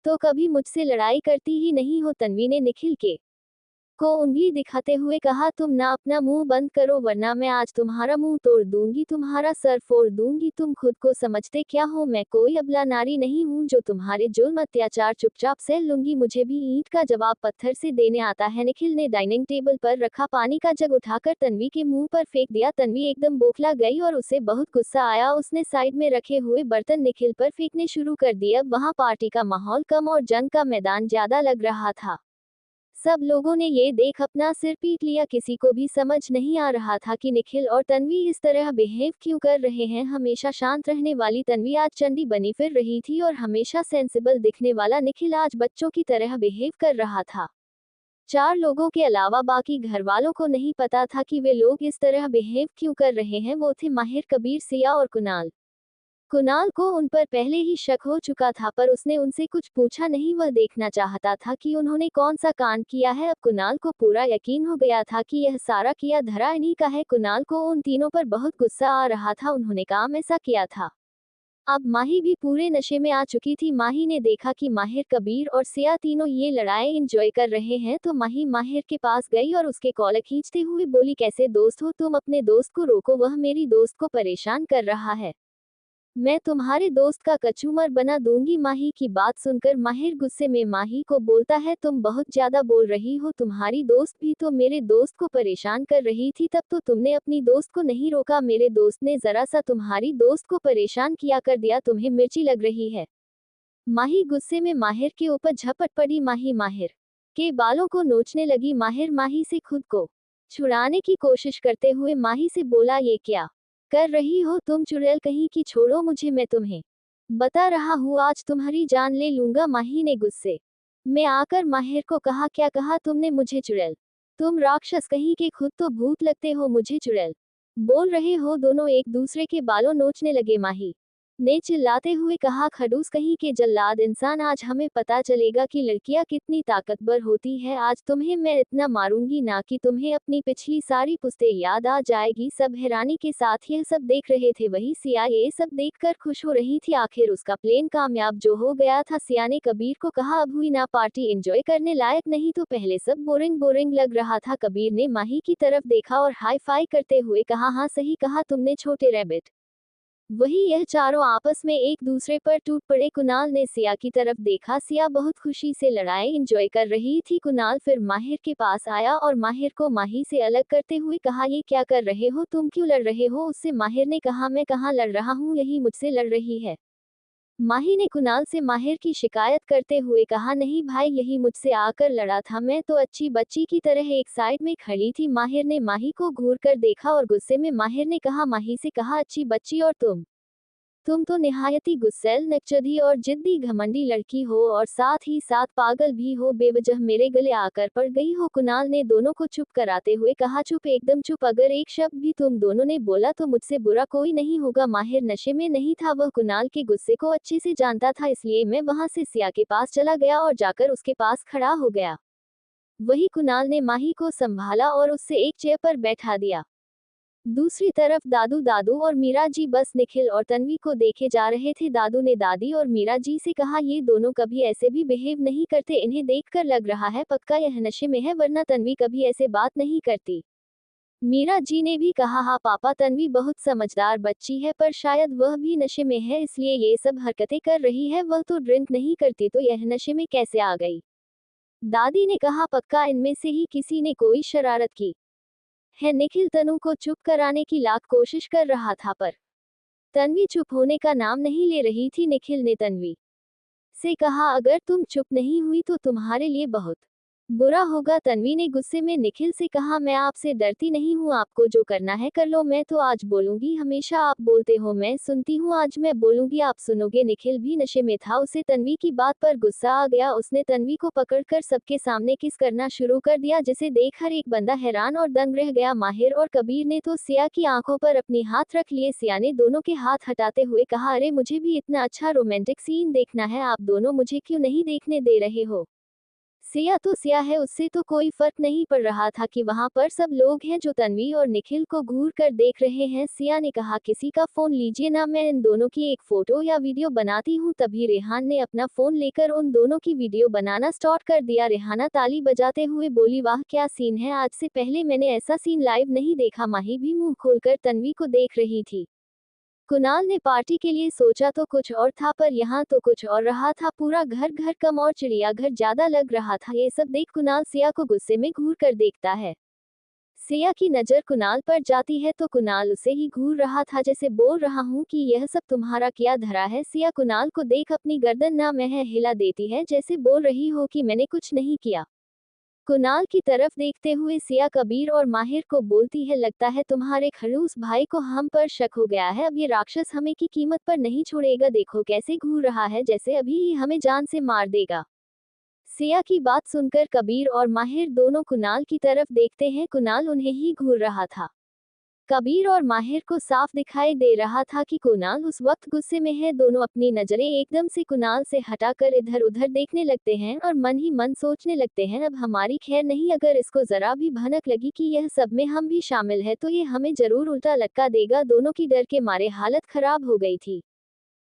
तो कभी मुझसे लड़ाई करती ही नहीं हो। तन्वी ने निखिल के को उंगली दिखाते हुए कहा, तुम ना अपना मुंह बंद करो वरना मैं आज तुम्हारा मुंह तोड़ दूंगी, तुम्हारा सर फोड़ दूंगी। तुम खुद को समझते क्या हो? मैं कोई अबला नारी नहीं हूँ जो तुम्हारे जुल्म अत्याचार चुपचाप सह लूंगी। मुझे भी ईंट का जवाब पत्थर से देने आता है। निखिल ने डाइनिंग टेबल पर रखा पानी का जग उठाकर तन्वी के मुंह पर फेंक दिया। तन्वी एकदम बौखला गई और उसे बहुत गुस्सा आया। उसने साइड में रखे हुए बर्तन निखिल पर फेंकने शुरू कर दिए। अब वहाँ पार्टी का माहौल कम और जंग का मैदान ज्यादा लग रहा था। सब लोगों ने ये देख अपना सिर पीट लिया। किसी को भी समझ नहीं आ रहा था कि निखिल और तन्वी इस तरह बिहेव क्यों कर रहे हैं। हमेशा शांत रहने वाली तन्वी आज चंडी बनी फिर रही थी और हमेशा सेंसिबल दिखने वाला निखिल आज बच्चों की तरह बिहेव कर रहा था। 4 लोगों के अलावा बाकी घर वालों को नहीं पता था कि वे लोग इस तरह बिहेव क्यों कर रहे हैं। वो थे माहिर, कबीर, सिया और कुणाल। कुणाल को उन पर पहले ही शक हो चुका था पर उसने उनसे कुछ पूछा नहीं। वह देखना चाहता था कि उन्होंने कौन सा कांड किया है। अब कुणाल को पूरा यकीन हो गया था कि यह सारा किया धरा इन्हीं का है। कुणाल को उन तीनों पर बहुत गुस्सा आ रहा था। उन्होंने काम ऐसा किया था। अब माही भी पूरे नशे में आ चुकी थी। माही ने देखा कि माहिर, कबीर और सिया तीनों ये लड़ाई एंजॉय कर रहे हैं तो माही माहिर के पास गई और उसके कॉलर खींचते हुए बोली, कैसे दोस्त हो तुम? अपने दोस्त को रोको, वह मेरी दोस्त को परेशान कर रहा है। मैं तुम्हारे दोस्त का कचूमर बना दूंगी। माही की बात सुनकर माहिर गुस्से में माही को बोलता है, तुम बहुत ज्यादा बोल रही हो। तुम्हारी दोस्त भी तो मेरे दोस्त को परेशान कर रही थी, तब तो तुमने अपनी दोस्त को नहीं रोका। मेरे दोस्त ने जरा सा तुम्हारी दोस्त को परेशान किया कर दिया, तुम्हें मिर्ची लग रही है। माही गुस्से में माहिर के ऊपर झपट पड़ी। माही माहिर के बालों को नोचने लगी। माहिर माही से खुद को छुड़ाने की कोशिश करते हुए माही से बोला, ये क्या कर रही हो तुम चुड़ैल कहीं की? छोड़ो मुझे, मैं तुम्हें बता रहा हूँ आज तुम्हारी जान ले लूंगा। माही ने गुस्से में आकर माहिर को कहा, क्या कहा तुमने मुझे चुड़ैल? तुम राक्षस कहीं के, खुद तो भूत लगते हो, मुझे चुड़ैल बोल रहे हो? दोनों एक दूसरे के बालों नोचने लगे। माही ने चिल्लाते हुए कहा, खड़ूस कहीं के जल्लाद इंसान, आज हमें पता चलेगा कि लड़कियां कितनी ताकतवर होती है। आज तुम्हें मैं इतना मारूंगी ना कि तुम्हें अपनी पिछली सारी पुश्तें याद आ जाएगी। सब हैरानी के साथ यह सब देख रहे थे। वही सिया ये सब देखकर खुश हो रही थी। आखिर उसका प्लेन कामयाब जो हो गया था। सिया ने कबीर को कहा, अब हुई ना पार्टी, एंजॉय करने लायक, नहीं तो पहले सब बोरिंग बोरिंग लग रहा था। कबीर ने माही की तरफ देखा और हाई फाई करते हुए कहा, हाँ सही कहा तुमने छोटे रैबिट। वही यह चारों आपस में एक दूसरे पर टूट पड़े। कुणाल ने सिया की तरफ देखा। सिया बहुत खुशी से लड़ाई एंजॉय कर रही थी। कुणाल फिर माहिर के पास आया और माहिर को माही से अलग करते हुए कहा, ये क्या कर रहे हो? तुम क्यों लड़ रहे हो उससे? माहिर ने कहा, मैं कहाँ लड़ रहा हूँ, यही मुझसे लड़ रही है। माही ने कुणाल से माहिर की शिकायत करते हुए कहा, नहीं भाई, यही मुझसे आकर लड़ा था। मैं तो अच्छी बच्ची की तरह एक साइड में खड़ी थी। माहिर ने माही को घूर कर देखा और गुस्से में माहिर ने कहा, माही से कहा, अच्छी बच्ची और तुम तो निहायती गुस्सैल, नकचदी और जिद्दी घमंडी लड़की हो और साथ ही साथ पागल भी हो। बेवजह मेरे गले आकर पड़ गई हो। कुणाल ने दोनों को चुप कराते हुए कहा, चुप, एकदम चुप। अगर एक शब्द भी तुम दोनों ने बोला तो मुझसे बुरा कोई नहीं होगा। माहिर नशे में नहीं था, वह कुणाल के गुस्से को अच्छे से जानता था, इसलिए मैं वहां से सिया के पास चला गया और जाकर उसके पास खड़ा हो गया। वही कुणाल ने माही को संभाला और उससे एक चेयर पर बैठा दिया। दूसरी तरफ दादू दादू और मीरा जी बस निखिल और तन्वी को देखे जा रहे थे। दादू ने दादी और मीरा जी से कहा, ये दोनों कभी ऐसे भी बिहेव नहीं करते, इन्हें देखकर लग रहा है पक्का यह नशे में है, वरना तन्वी कभी ऐसे बात नहीं करती। मीरा जी ने भी कहा, हाँ पापा, तन्वी बहुत समझदार बच्ची है, पर शायद वह भी नशे में है इसलिए ये सब हरकतें कर रही है। वह तो ड्रिंक नहीं करती तो यह नशे में कैसे आ गई? दादी ने कहा, पक्का इनमें से ही किसी ने कोई शरारत की है। निखिल तनु को चुप कराने की लाख कोशिश कर रहा था पर तन्वी चुप होने का नाम नहीं ले रही थी। निखिल ने तन्वी से कहा, अगर तुम चुप नहीं हुई तो तुम्हारे लिए बहुत बुरा होगा, तन्वी ने गुस्से में निखिल से कहा। मैं आपसे डरती नहीं हूँ, आपको जो करना है कर लो। मैं तो आज बोलूंगी, हमेशा आप बोलते हो मैं सुनती हूँ, आज मैं बोलूंगी आप सुनोगे। निखिल भी नशे में था, उसे तन्वी की बात पर गुस्सा आ गया। उसने तन्वी को पकड़कर सबके सामने किस करना शुरू कर दिया, जिसे देख हर एक बंदा हैरान और दंग रह गया। माहिर और कबीर ने तो सिया की आंखों पर अपने हाथ रख लिए। सिया ने दोनों के हाथ हटाते हुए कहा, अरे मुझे भी इतना अच्छा रोमांटिक सीन देखना है, आप दोनों मुझे क्यों नहीं देखने दे रहे हो। सिया तो सिया है, उससे तो कोई फर्क नहीं पड़ रहा था कि वहां पर सब लोग हैं जो तन्वी और निखिल को घूर कर देख रहे हैं। सिया ने कहा, किसी का फोन लीजिए ना, मैं इन दोनों की एक फोटो या वीडियो बनाती हूँ। तभी रेहान ने अपना फोन लेकर उन दोनों की वीडियो बनाना स्टार्ट कर दिया। रेहाना ताली बजाते हुए बोली, वाह क्या सीन है, आज से पहले मैंने ऐसा सीन लाइव नहीं देखा। माही भी मुंह खोलकर तन्वी को देख रही थी। कुणाल ने पार्टी के लिए सोचा तो कुछ और था, पर यहाँ तो कुछ और रहा था। पूरा घर घर कम और चिड़ियाघर ज्यादा लग रहा था। ये सब देख कुणाल सिया को गुस्से में घूर कर देखता है। सिया की नजर कुणाल पर जाती है तो कुणाल उसे ही घूर रहा था, जैसे बोल रहा हूँ कि यह सब तुम्हारा क्या धरा है। सिया कुणाल को देख अपनी गर्दन ना मैं है हिला देती है, जैसे बोल रही हो कि मैंने कुछ नहीं किया। कुणाल की तरफ देखते हुए सिया कबीर और माहिर को बोलती है, लगता है तुम्हारे खड़ूस भाई को हम पर शक हो गया है। अब ये राक्षस हमें की कीमत पर नहीं छोड़ेगा, देखो कैसे घूर रहा है, जैसे अभी ही हमें जान से मार देगा। सिया की बात सुनकर कबीर और माहिर दोनों कुणाल की तरफ देखते हैं। कुणाल उन्हें ही घूर रहा था। कबीर और माहिर को साफ दिखाई दे रहा था कि कुणाल उस वक्त गुस्से में है। दोनों अपनी नजरें एकदम से कुणाल से हटाकर इधर उधर देखने लगते हैं और मन ही मन सोचने लगते हैं, अब हमारी खैर नहीं, अगर इसको जरा भी भनक लगी कि यह सब में हम भी शामिल है तो ये हमें जरूर उल्टा लटका देगा। दोनों की डर के मारे हालत खराब हो गई थी।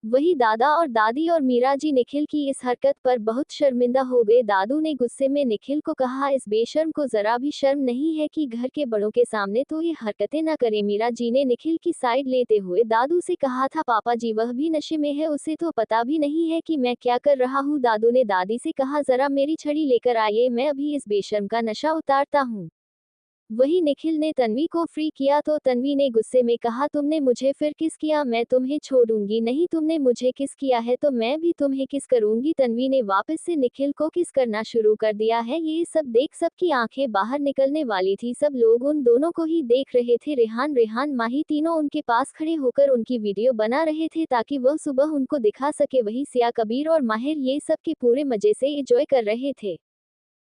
वही दादा और दादी और मीरा जी निखिल की इस हरकत पर बहुत शर्मिंदा हो गए। दादू ने गुस्से में निखिल को कहा, इस बेशर्म को जरा भी शर्म नहीं है कि घर के बड़ों के सामने तो ये हरकतें न करे। मीरा जी ने निखिल की साइड लेते हुए दादू से कहा था, पापा जी वह भी नशे में है, उसे तो पता भी नहीं है कि मैं क्या कर रहा हूँ। दादू ने दादी से कहा, जरा मेरी छड़ी लेकर आइए, मैं अभी इस बेशर्म का नशा उतारता हूँ। वही निखिल ने तन्वी को फ्री किया तो तन्वी ने गुस्से में कहा, तुमने मुझे फिर किस किया, मैं तुम्हें छोड़ूंगी नहीं, तुमने मुझे किस किया है तो मैं भी तुम्हें किस करूंगी। तन्वी ने वापस से निखिल को किस करना शुरू कर दिया है। ये सब देख सबकी आंखें बाहर निकलने वाली थी। सब लोग उन दोनों को ही देख रहे थे। रेहान माही तीनों उनके पास खड़े होकर उनकी वीडियो बना रहे थे ताकि वह सुबह उनको दिखा सके। वही सिया कबीर और माहिर ये सब के पूरे मजे से एंजॉय कर रहे थे।